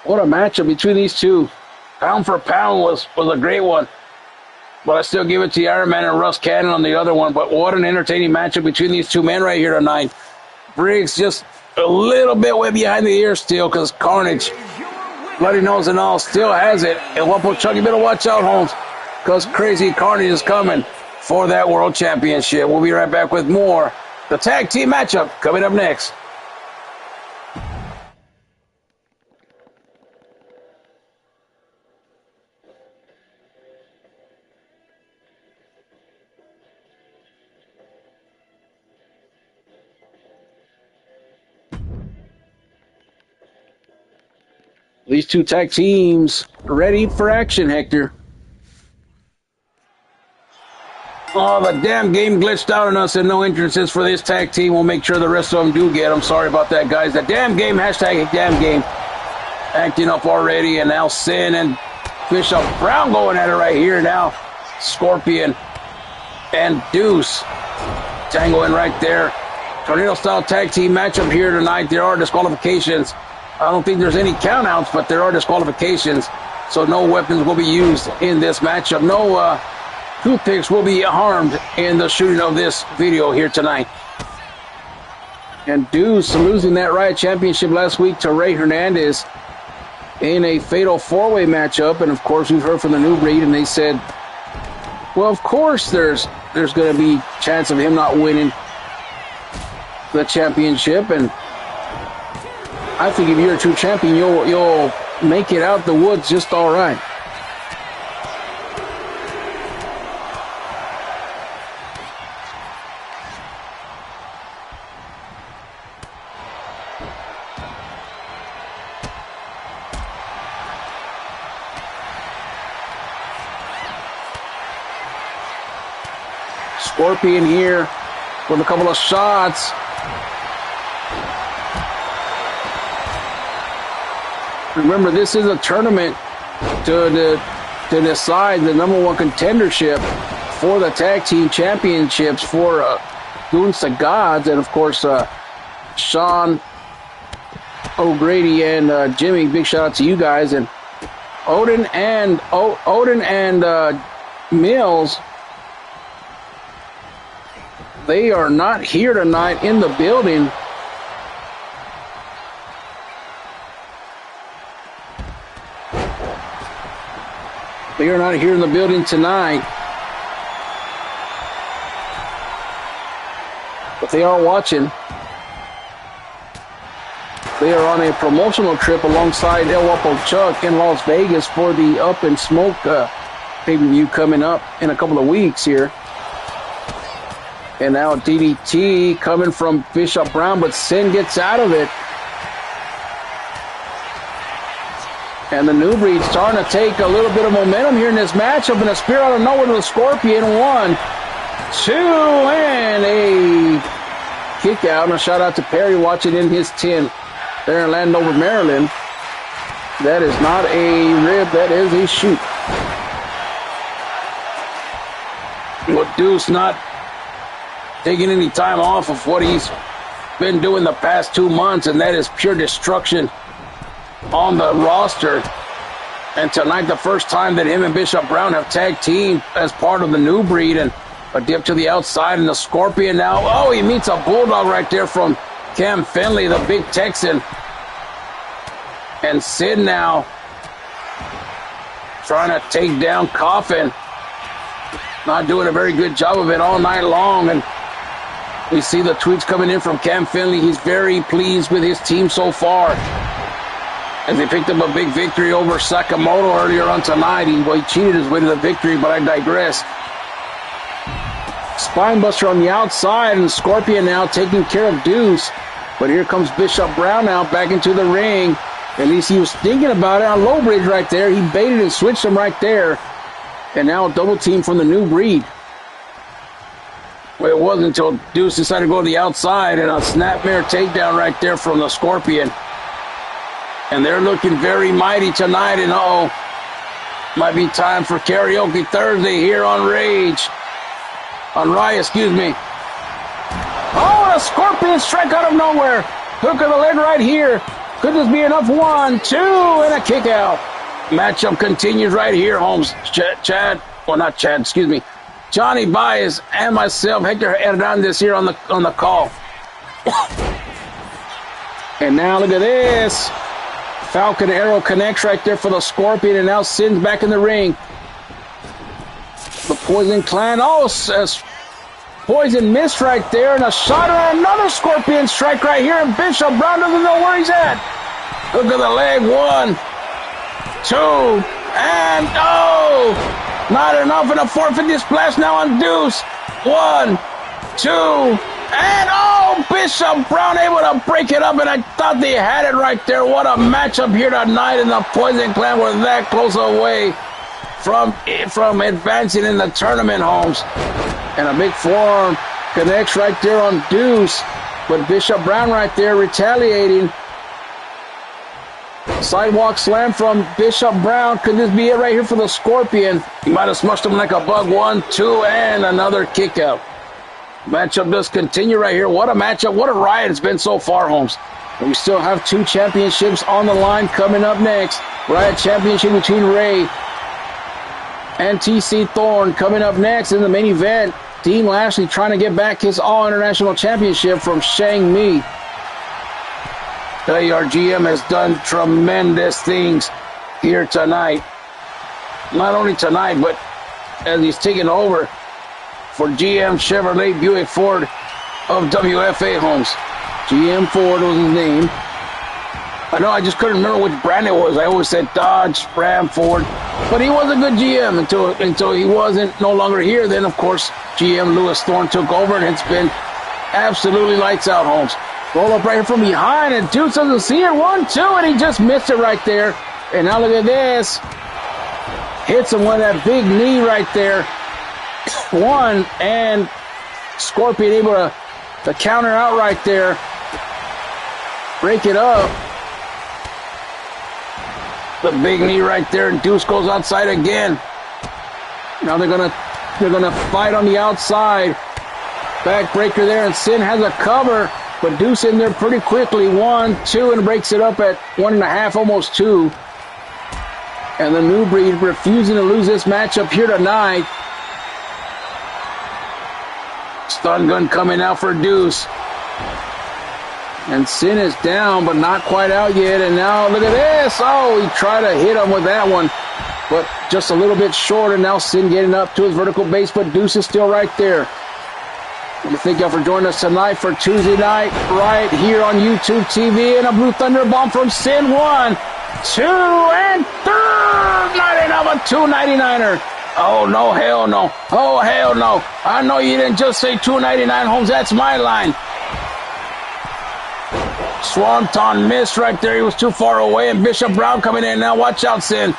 What a matchup between these two. Pound for pound was a great one. But I still give it to Iron Man and Russ Cannon on the other one. But what an entertaining matchup between these two men right here tonight. Briggs just a little bit way behind the ear still because Carnage, bloody nose and all, still has it. And Guapo Chuck, you better watch out, Holmes, because Crazy Carnage is coming for that World Championship. We'll be right back with more. The tag team matchup coming up next. These two tag teams ready for action, Hector. Oh, the damn game glitched out on us and no entrances for this tag team. We'll make sure the rest of them do get them. Sorry about that, guys. The damn game, hashtag damn game, acting up already. And now Sin and Bishop Brown going at it right here now. Scorpion and Deuce tangoing right there. Tornado-style tag team matchup here tonight. There are disqualifications. I don't think there's any countouts, but there are disqualifications. So no weapons will be used in this matchup. No toothpicks will be harmed in the shooting of this video here tonight. And Deuce losing that Riot Championship last week to Ray Hernandez in a fatal four-way matchup. And, of course, we've heard from the New Breed, and they said, well, of course there's going to be chance of him not winning the championship. And I think if you're a true champion, you'll make it out the woods just all right. Scorpion here with a couple of shots. Remember, this is a tournament to decide the number one contendership for the tag team championships for Goons to Gods. And, of course, Sean O'Grady and Jimmy, big shout out to you guys. And Odin and Mills, they are not here tonight in the building. They are not here in the building tonight, but they are watching. They are on a promotional trip alongside El Wapo Chuck in Las Vegas for the Up and Smoke pay-per-view coming up in a couple of weeks here. And now DDT coming from Bishop Brown, but Sin gets out of it. And the New Breed starting to take a little bit of momentum here in this matchup, and a spear out of nowhere to the Scorpion. 1, 2, and a kick out. And a shout out to Perry watching in his tent there in Landover, Maryland. That is not a rib, that is a shoot. With Deuce not taking any time off of what he's been doing the past 2 months, and that is pure destruction on the roster. And tonight, the first time that him and Bishop Brown have tag teamed as part of the New Breed, and a dip to the outside, and the Scorpion now. Oh, he meets a Bulldog right there from Cam Finley, the big Texan. And Sid now trying to take down Coffin. Not doing a very good job of it all night long. And we see the tweets coming in from Cam Finley. He's very pleased with his team so far, as they picked up a big victory over Sakamoto earlier on tonight. He cheated his way to the victory, but I digress. Spinebuster on the outside, and Scorpion now taking care of Deuce. But here comes Bishop Brown now back into the ring. At least he was thinking about it on low bridge right there. He baited and switched him right there. And now a double team from the New Breed. Well, it wasn't until Deuce decided to go to the outside, and a snapmare takedown right there from the Scorpion. And they're looking very mighty tonight, and might be time for Karaoke Thursday here on Rage. On Riot, excuse me. Oh, a Scorpion strike out of nowhere. Hook of the leg right here. Could this be enough? 1, 2, and a kick out. Matchup continues right here, Holmes. Johnny Baez and myself, Hector Hernandez here on the call. And now look at this. Falcon Arrow connects right there for the Scorpion, and now Sin's back in the ring. The Poison Clan, Poison missed right there, and a shot and another Scorpion strike right here, and Bishop Brown doesn't know where he's at. Look at the leg, 1, 2, and not enough, and a 450 splash now on Deuce. 1, 2, and Bishop Brown able to break it up, and I thought they had it right there. What a matchup here tonight, and the Poison Clan were that close away from advancing in the tournament, Holmes. And a big forearm connects right there on Deuce, but Bishop Brown right there retaliating. Sidewalk slam from Bishop Brown. Could this be it right here for the Scorpion? He might have smushed him like a bug. 1, 2, and another kick out. Matchup does continue right here. What a matchup. What a riot it's been so far, Holmes. And we still have 2 championships on the line coming up next. Riot Championship between Ray and TC Thorne coming up next in the main event. Dean Lashley trying to get back his All-International Championship from Shang Mi. Our GM has done tremendous things here tonight. Not only tonight, but as he's taken over for GM Chevrolet Buick Ford of WFA Homes. GM Ford was his name. I know, I just couldn't remember which brand it was. I always said Dodge, Ram, Ford. But he was a good GM until he wasn't no longer here. Then, of course, GM Lewis Thorne took over, and it's been absolutely lights out, Holmes. Roll up right here from behind, and Deuce doesn't see it. 1, 2, and he just missed it right there. And now look at this. Hits him with that big knee right there. 1, and Scorpion able to counter out right there. Break it up. The big knee right there, and Deuce goes outside again. Now they're gonna fight on the outside. Backbreaker there, and Sin has a cover, but Deuce in there pretty quickly. 1, 2, and breaks it up at 1.5, almost 2. And the New Breed refusing to lose this matchup here tonight. Stun gun coming out for Deuce. And Sin is down, but not quite out yet. And now look at this. Oh, he tried to hit him with that one. but just a little bit short, and now Sin getting up to his vertical base, but Deuce is still right there. I want to thank y'all for joining us tonight for Tuesday night right here on YouTube TV, and a Blue Thunder bomb from Sin. 1, 2, and 3. Nighting of a 299er. Oh, no, hell no. Oh, hell no. I know you didn't just say 299, Holmes. That's my line. Swanton missed right there. He was too far away, and Bishop Brown coming in now. Watch out, Sin.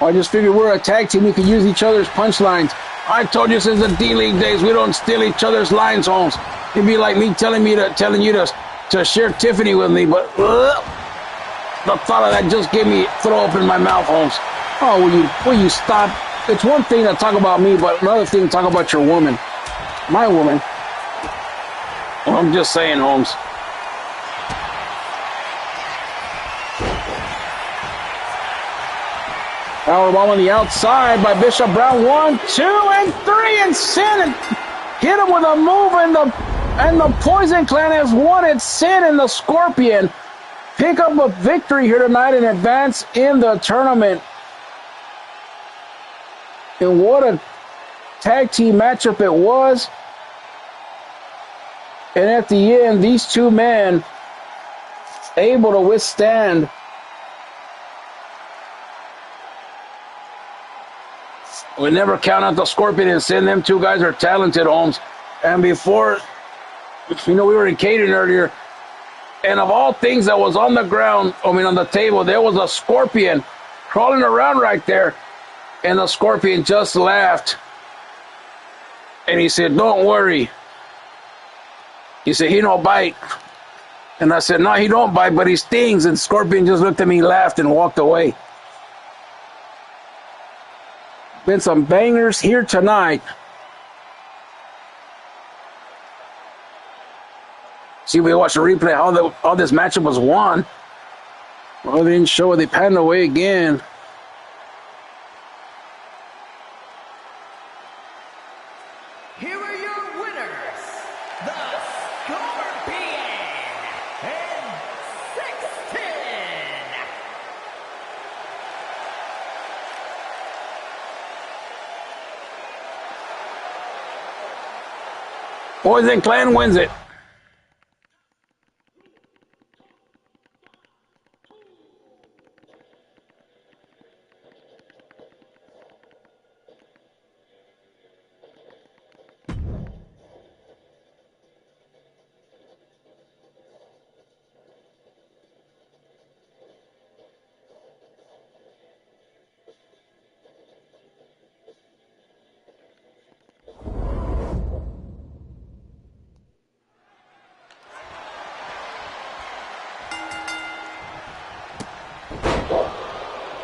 I just figured we're a tag team. We could use each other's punchlines. I told you since the D-League days, we don't steal each other's lines, Holmes. It'd be like me telling you to share Tiffany with me, but the thought of that just gave me throw up in my mouth, Holmes. Oh, will you stop? It's one thing to talk about me, but another thing to talk about your woman. My woman. Well, I'm just saying, Holmes. Powerbomb on the outside by Bishop Brown. 1, 2, and 3, and Sin hit him with a move, and the Poison Clan has won it. Sin and the Scorpion pick up a victory here tonight and advance in the tournament. And what a tag team matchup it was. And at the end, these two men able to withstand we never count out the Scorpion and Sin. Them two guys are talented, Holmes. And before, we were in catering earlier, and of all things that was on the ground, on the table, there was a Scorpion crawling around right there. And the Scorpion just laughed. And he said, "Don't worry." He said, "He don't bite." And I said, "No, he don't bite, but he stings." And Scorpion just looked at me, laughed, and walked away. Been some bangers here tonight. See, we watched the replay, how this matchup was won. Well, they didn't show it. They panned away again. Here are your winners, the Scorpion and 16. Poison Clan wins it.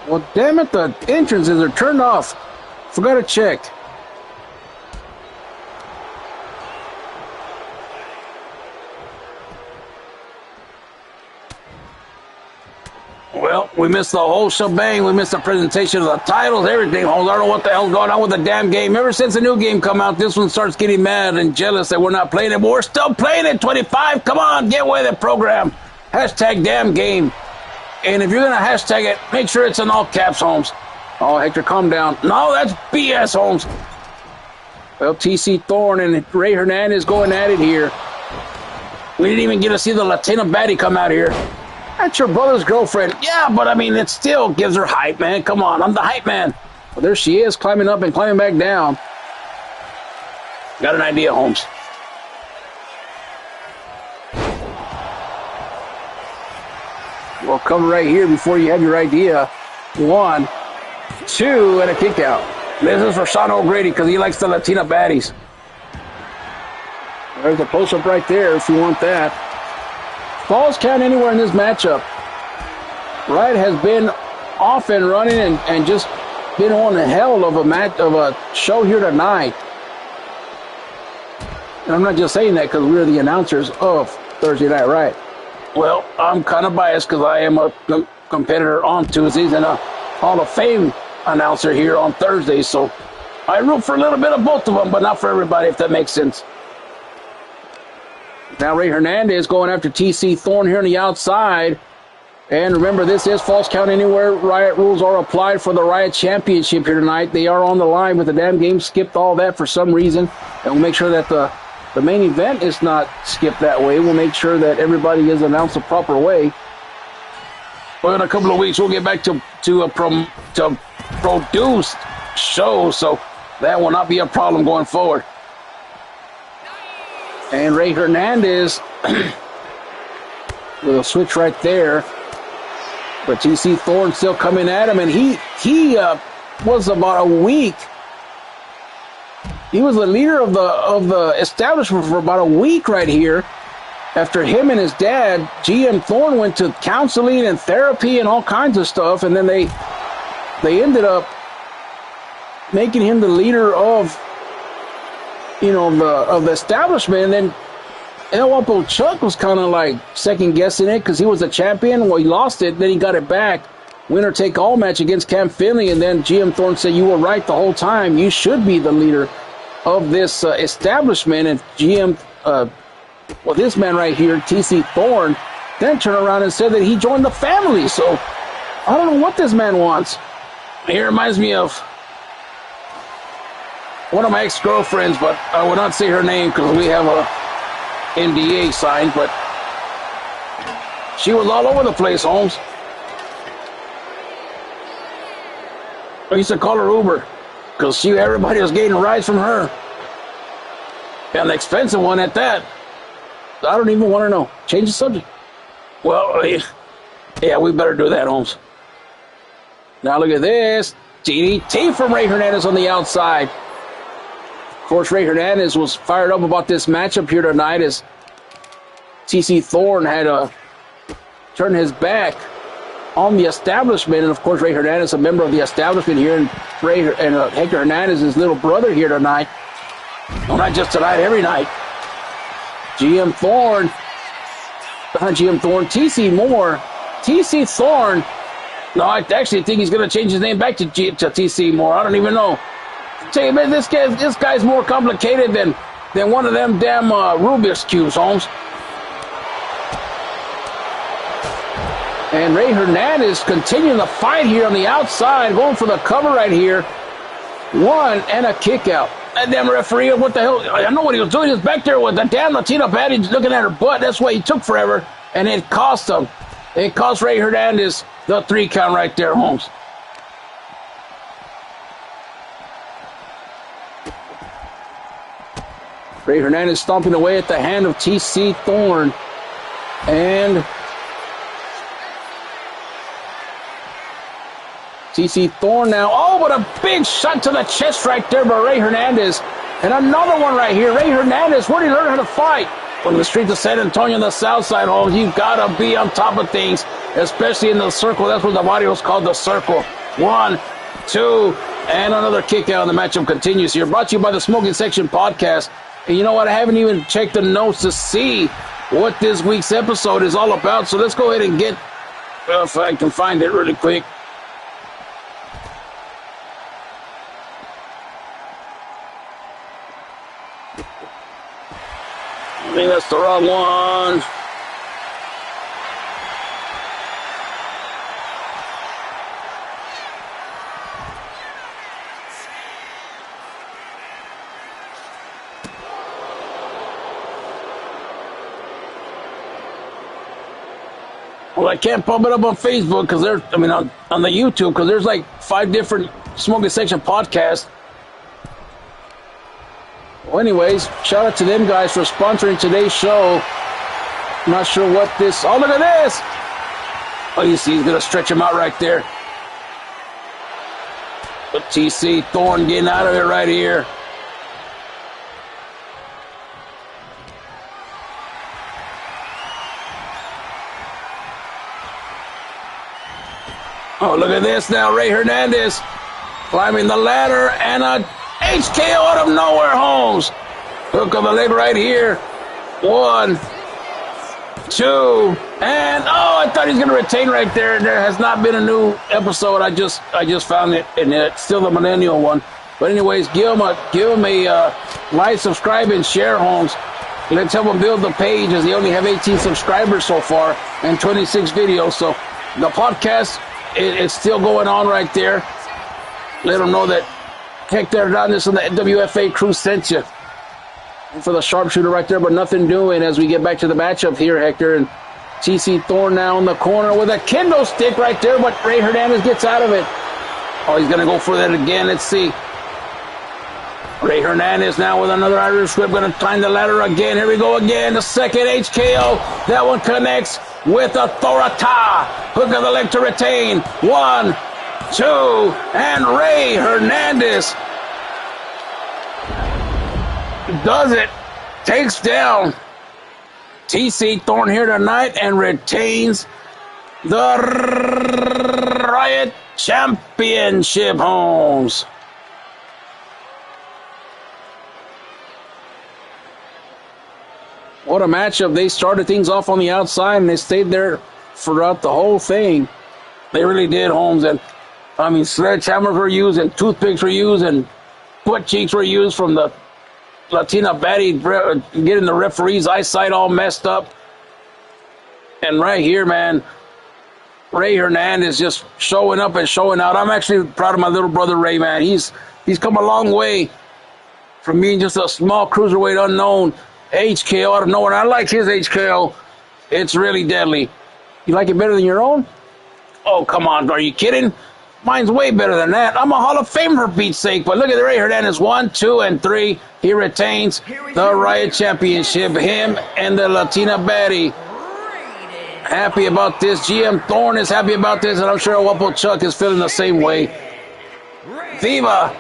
Well, damn it, the entrances are turned off. Forgot to check. Well, we missed the whole shebang. We missed the presentation of the titles, everything. I don't know what the hell's going on with the damn game. Ever since the new game come out, this one starts getting mad and jealous that we're not playing it, but we're still playing it. 25, come on, get with it, program. Hashtag damn game. And if you're going to hashtag it, make sure it's in all caps, Holmes. Oh, Hector, calm down. No, that's BS, Holmes. Well, TC Thorne and Ray Hernandez going at it here. We didn't even get to see the Latina baddie come out here. That's your brother's girlfriend. Yeah, but I mean, it still gives her hype, man. Come on, I'm the hype man. Well, there she is, climbing up and climbing back down. Got an idea, Holmes. Well, come right here before you have your idea. 1, 2, and a kick out. This is for Sean O'Grady because he likes the Latina baddies. There's a close-up right there if you want that. Falls count anywhere in this matchup. Wright has been off and running and just been on a hell of a show here tonight. And I'm not just saying that because we're the announcers of Thursday Night Riot. Well, I'm kind of biased because I am a competitor on Tuesdays and a Hall of Fame announcer here on Thursdays. So I root for a little bit of both of them, but not for everybody, if that makes sense. Now Ray Hernandez going after TC Thorne here on the outside. And remember, this is Falls Count Anywhere. Riot rules are applied for the Riot Championship here tonight. They are on the line with the damn game. Skipped all that for some reason. And we'll make sure that the main event is not skipped that way. We'll make sure that everybody is announced the proper way. Well, in a couple of weeks, we'll get back to produced shows, so that will not be a problem going forward. And Ray Hernandez with a switch right there. But TC Thorne still coming at him, and he was about a week. He was the leader of the establishment for about a week right here. After him and his dad, GM Thorne, went to counseling and therapy and all kinds of stuff, and then they ended up making him the leader of the establishment. And then El Wapo Chuck was kind of like second guessing it because he was a champion. Well, he lost it, then he got it back. Winner take all match against Cam Finley, and then GM Thorne said, "You were right the whole time. You should be the leader of this establishment." And GM, this man right here, TC Thorne, then turned around and said that he joined the family. So I don't know what this man wants. He reminds me of one of my ex-girlfriends, but I will not say her name because we have a NDA signed, but she was all over the place, Holmes. I used to call her Uber because everybody was getting rides from her. And an expensive one at that. I don't even want to know. Change the subject. Well, yeah, we better do that, Holmes. Now look at this. DDT from Ray Hernandez on the outside. Of course, Ray Hernandez was fired up about this matchup here tonight as TC Thorne had turned his back on the establishment. And, of course, Ray Hernandez, a member of the establishment here, and Hector Hernandez, his little brother here tonight. Well, not just tonight, every night. GM Thorne, TC Moore. TC Thorne. No, I actually think he's going to change his name back to TC Moore. I don't even know. Tell you, man, this guy's more complicated than one of them damn Rubik's cubes, Holmes. And Ray Hernandez continuing the fight here on the outside, going for the cover right here. One and a kick out. That damn referee, what the hell? I know what he was doing. He was back there with the damn Latina Patty looking at her butt. That's why he took forever, and it cost him. It cost Ray Hernandez the 3 count right there, Holmes. Ray Hernandez stomping away at the hand of TC Thorne. And TC Thorne now. Oh, but a big shot to the chest right there by Ray Hernandez. And another one right here. Ray Hernandez, where did he learn how to fight? On the streets of San Antonio on the south side, Holmes, you've got to be on top of things, especially in the circle. That's what the body was called, the circle. 1, 2, and another kick out. And the matchup continues here. Brought to you by the Smoking Section Podcast. And you know what? I haven't even checked the notes to see what this week's episode is all about. So let's go ahead and get, well, if I can find it really quick. I think that's the wrong one. Well, I can't pump it up on Facebook because on the YouTube, because there's like 5 different Smoking Section podcasts. Well, anyways, shout out to them guys for sponsoring today's show. I'm not sure what this... Oh, look at this! Oh, you see, he's going to stretch him out right there. But TC Thorne getting out of it right here. Oh, look at this now. Ray Hernandez climbing the ladder and a HKO out of nowhere, Holmes. Hook of the leg right here. 1, 2, and oh, I thought he was going to retain right there. There has not been a new episode. I just found it, and it's still the millennial one. But anyways, give him a like, subscribe, and share, Holmes. Let's help him build the page, as they only have 18 subscribers so far and 26 videos. So the podcast is still going on right there. Let them know that Hector Hernandez and the WFA crew sent you. And for the sharpshooter right there, but nothing doing as we get back to the matchup here, Hector. And TC Thorne now in the corner with a kendo stick right there, but Ray Hernandez gets out of it. Oh, he's going to go for that again. Let's see. Ray Hernandez now with another Irish whip, going to climb the ladder again. Here we go again. The second HKO. That one connects with authority. Hook of the leg to retain. 1, 2, and Ray Hernandez does it. Takes down TC Thorne here tonight and retains the Riot Championship, Holmes. What a matchup. They started things off on the outside and they stayed there throughout the whole thing. They really did, Holmes. And I mean, sledgehammers were used and toothpicks were used and butt cheeks were used from the Latina Batty, getting the referee's eyesight all messed up. And right here, man, Ray Hernandez just showing up and showing out. I'm actually proud of my little brother Ray, man. He's come a long way from being just a small cruiserweight unknown HKO out of nowhere. I like his HKO. It's really deadly. You like it better than your own? Oh, come on. Are you kidding? Mine's way better than that. I'm a Hall of Famer for Pete's sake. But look at the Ray Hernandez. 1, 2, and 3. He retains the Riot Championship. Him and the Latina Batty. Happy about this. GM Thorne is happy about this. And I'm sure Wapo Chuck is feeling the same way. Viva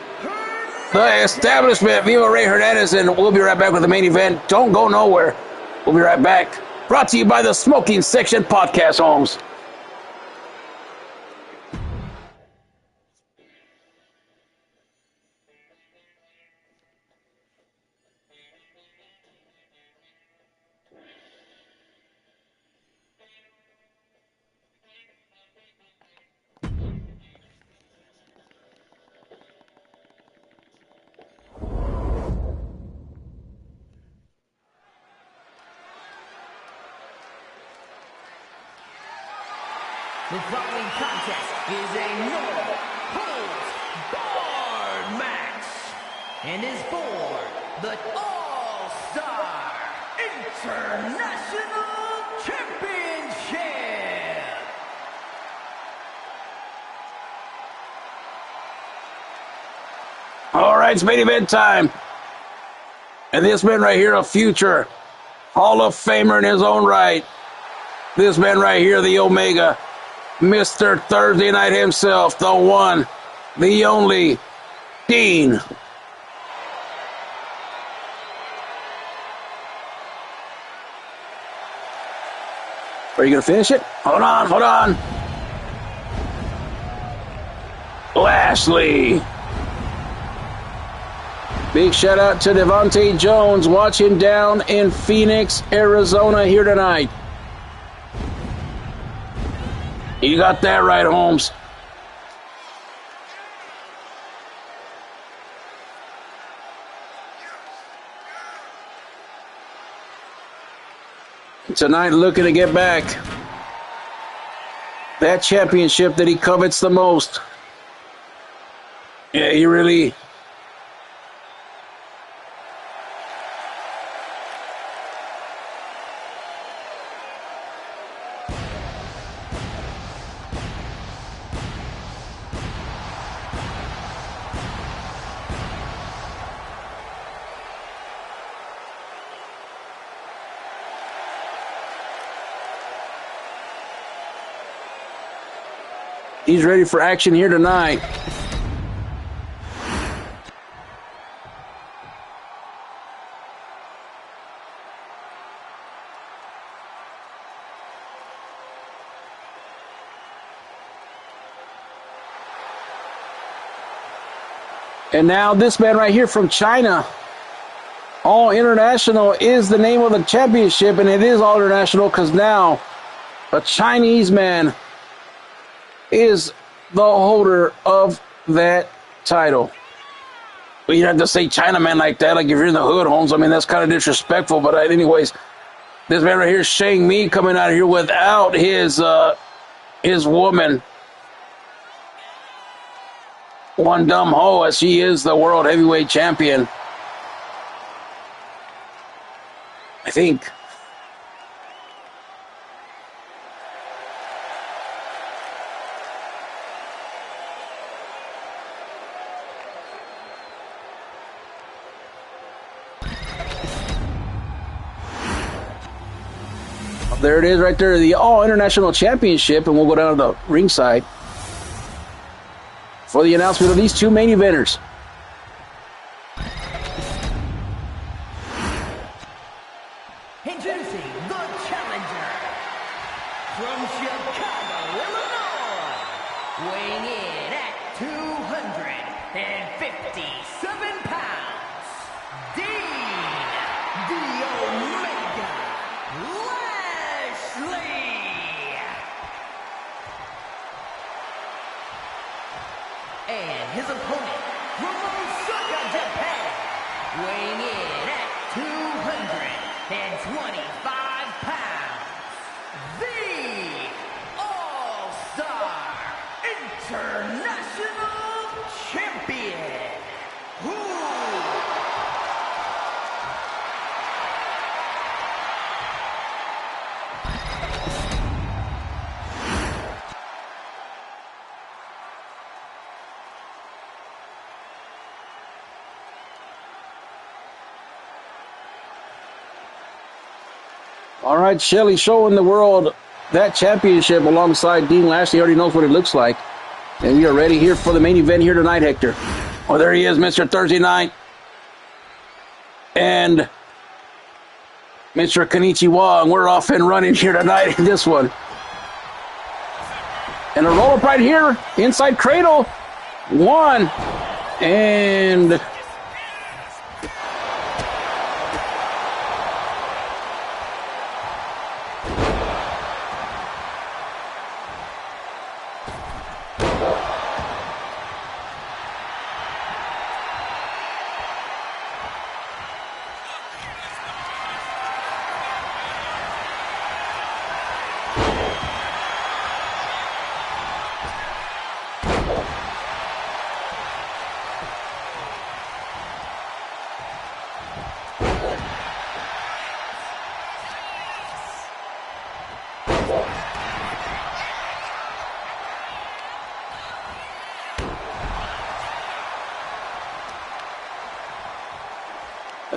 the establishment. Viva Ray Hernandez. And we'll be right back with the main event. Don't go nowhere. We'll be right back. Brought to you by the Smoking Section Podcast, Holmes. The following contest is a no-holds-barred match and is for the All-Star International Championship. All right, it's main event time. And this man right here, a future Hall of Famer in his own right. This man right here, the Omega. Mr. Thursday Night himself, the one, the only, Dean. Are you going to finish it? Hold on. Lashley. Big shout out to Devontae Jones watching down in Phoenix, Arizona here tonight. You got that right, Holmes. Tonight, looking to get back that championship that he covets the most. Yeah, he really... He's ready for action here tonight. And now this man right here from China. All International is the name of the championship, and it is All International because now a Chinese man is the holder of that title. Well, you have to say Chinaman like that, like if you're in the hood, Holmes. I mean, that's kind of disrespectful, but anyways, this man right here, Shang Mi, coming out of here without his his woman one dumb hoe, as she is the world heavyweight champion. I think. There it is right there, the All International Championship, and we'll go down to the ringside for the announcement of these two main eventers. Introducing the challenger from Chicago, Illinois, weighing in at 257 pounds, Dean the Omega Lashley. And his opponent from Osaka, Japan, weighing in at 225 pounds, the All-Star International Champion, who... All right, Shelly showing the world that championship alongside Dean Lashley. Already knows what it looks like. And we are ready here for the main event here tonight, Hector. Oh, there he is, Mr. Thursday Night. And Mr. Konichiwa, and we're off and running here tonight in this one. And a roll-up right here, inside cradle. One, and...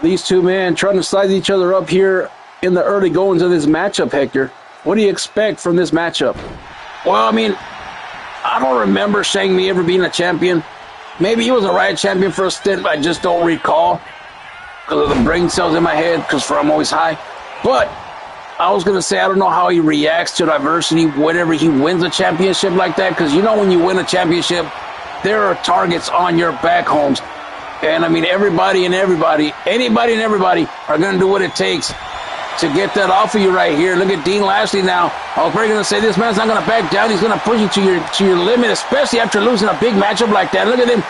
These two men trying to size each other up here in the early goings of this matchup, Hector. What do you expect from this matchup? Well, I mean, I don't remember Shang Mi ever being a champion. Maybe he was a Riot champion for a stint, but I just don't recall because of the brain cells in my head, because I'm always high. But I was going to say, I don't know how he reacts to diversity whenever he wins a championship like that, because you know when you win a championship, there are targets on your back, Holmes. And I mean, anybody and everybody are going to do what it takes to get that off of you right here. Look at Dean Lashley now. I was probably going to say this man's not going to back down. He's going to push you to your limit, especially after losing a big matchup like that. Look at him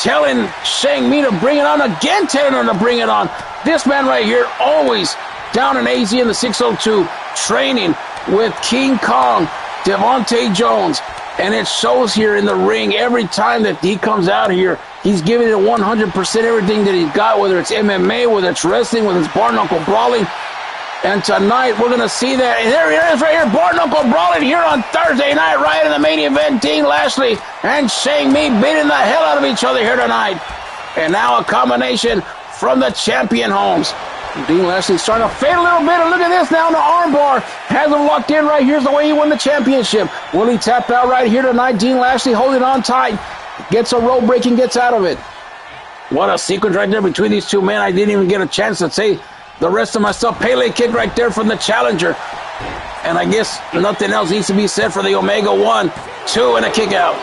telling Shang Mi to bring it on, again telling him to bring it on. This man right here, always down in AZ in the 602, training with King Kong, Devontae Jones. And it shows here in the ring every time that he comes out here. He's giving it 100% everything that he's got, whether it's MMA, whether it's wrestling, whether it's bar knuckle brawling. And tonight we're going to see that. And there it is right here, bar knuckle brawling here on Thursday night, right in the main event. Dean Lashley and Shang Mi beating the hell out of each other here tonight. And now a combination from the champion, Holmes. Dean Lashley's trying to fade a little bit, and look at this now in the armbar. Has him locked in right here's the way he won the championship. Will he tap out right here tonight? Dean Lashley holding on tight. Gets a rope break and gets out of it. What a sequence right there between these two men. I didn't even get a chance to say the rest of my stuff. Pele kick right there from the challenger. And I guess nothing else needs to be said for the Omega 1, 2, and a kick out.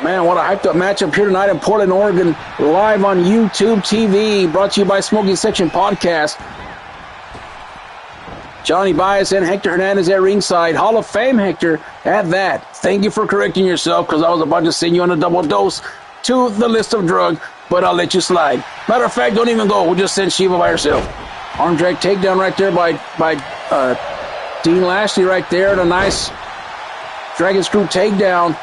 Man, what a hyped up matchup here tonight in Portland, Oregon, live on YouTube TV, brought to you by Smoking Section Podcast. Johnny Bias and Hector Hernandez at ringside. Hall of Fame, Hector, at that. Thank you for correcting yourself, because I was about to send you on a double dose to the list of drugs, but I'll let you slide. Matter of fact, don't even go. We'll just send Shiva by herself. Arm drag takedown right there by Dean Lashley right there. And a nice Dragon screw takedown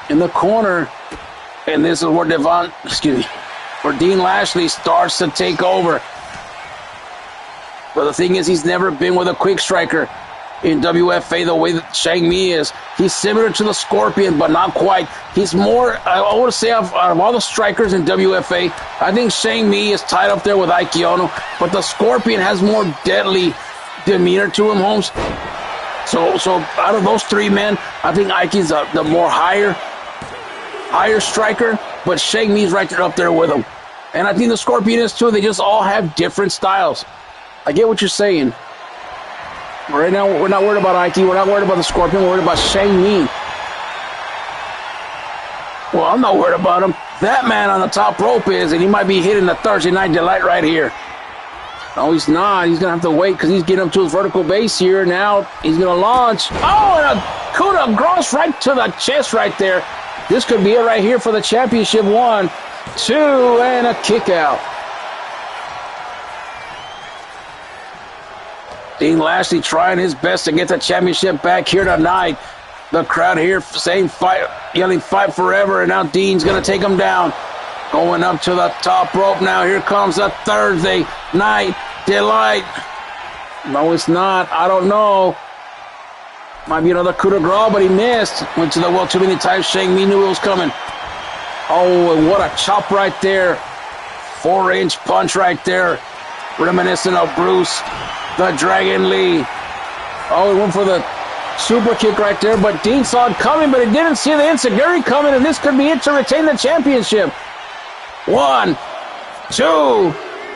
in the corner. And this is where where Dean Lashley starts to take over. But the thing is, he's never been with a quick striker in WFA the way that Shang Mi is. He's similar to the Scorpion, but not quite. He's more, I would say, out of all the strikers in WFA, I think Shang Mi is tied up there with Ike Ono, but the Scorpion has more deadly demeanor to him, Holmes. So out of those three men, I think Ike's the more higher striker, but Shang Mi's right there up there with him. And I think the Scorpion is too. They just all have different styles. I get what you're saying. Right now, we're not worried about Ike. We're not worried about the Scorpion. We're worried about Shang Mi. Well, I'm not worried about him. That man on the top rope is, and he might be hitting the Thursday Night Delight right here. No, he's not. He's going to have to wait because he's getting up to his vertical base here. Now he's going to launch. Oh, and a coup de grace right to the chest right there. This could be it right here for the championship. 1, 2, and a kick out. Dean Lashley trying his best to get the championship back here tonight. The crowd here saying fight, yelling fight forever, and now Dean's going to take him down. Going up to the top rope now. Here comes the Thursday Night Delight. No, it's not. I don't know. Might be another coup de grace, but he missed. Went to the well too many times. Shang Mi knew it was coming. Oh, and what a chop right there. 4-inch punch right there. Reminiscent of Bruce the Dragon Lee. Oh, he went for the super kick right there, but Dean saw it coming, but he didn't see the enziguri coming, and this could be it to retain the championship. 1, 2,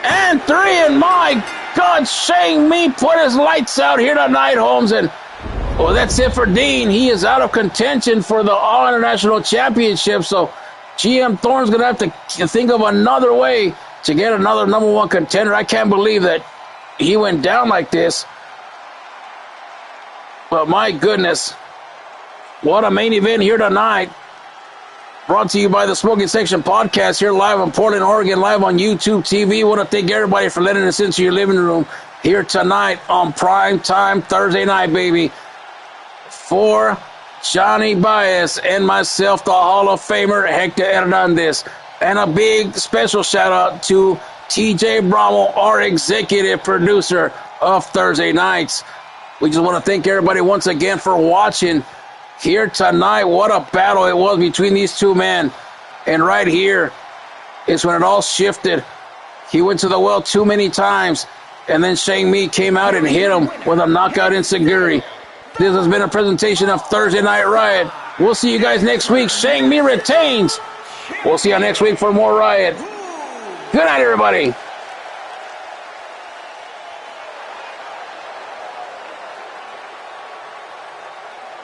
and 3, and my God, Shang Mi put his lights out here tonight, Holmes, and well, that's it for Dean. He is out of contention for the All International Championship, so GM Thorne's going to have to think of another way to get another number one contender. I can't believe that he went down like this. But my goodness, what a main event here tonight. Brought to you by the Smoking Section Podcast here live in Portland, Oregon, live on YouTube TV. I want to thank everybody for letting us into your living room here tonight on Prime Time Thursday night, baby. For Johnny Baez and myself, the Hall of Famer Hector Hernandez. And a big special shout out to TJ Bramo, our executive producer of Thursday nights. We just want to thank everybody once again for watching here tonight. What a battle it was between these two men. And right here is when it all shifted. He went to the well too many times, and then Shang Mi came out and hit him with a knockout enziguri. This has been a presentation of Thursday Night Riot. We'll see you guys next week. Shang Mi retains. We'll see you next week for more Riot. Good night, everybody.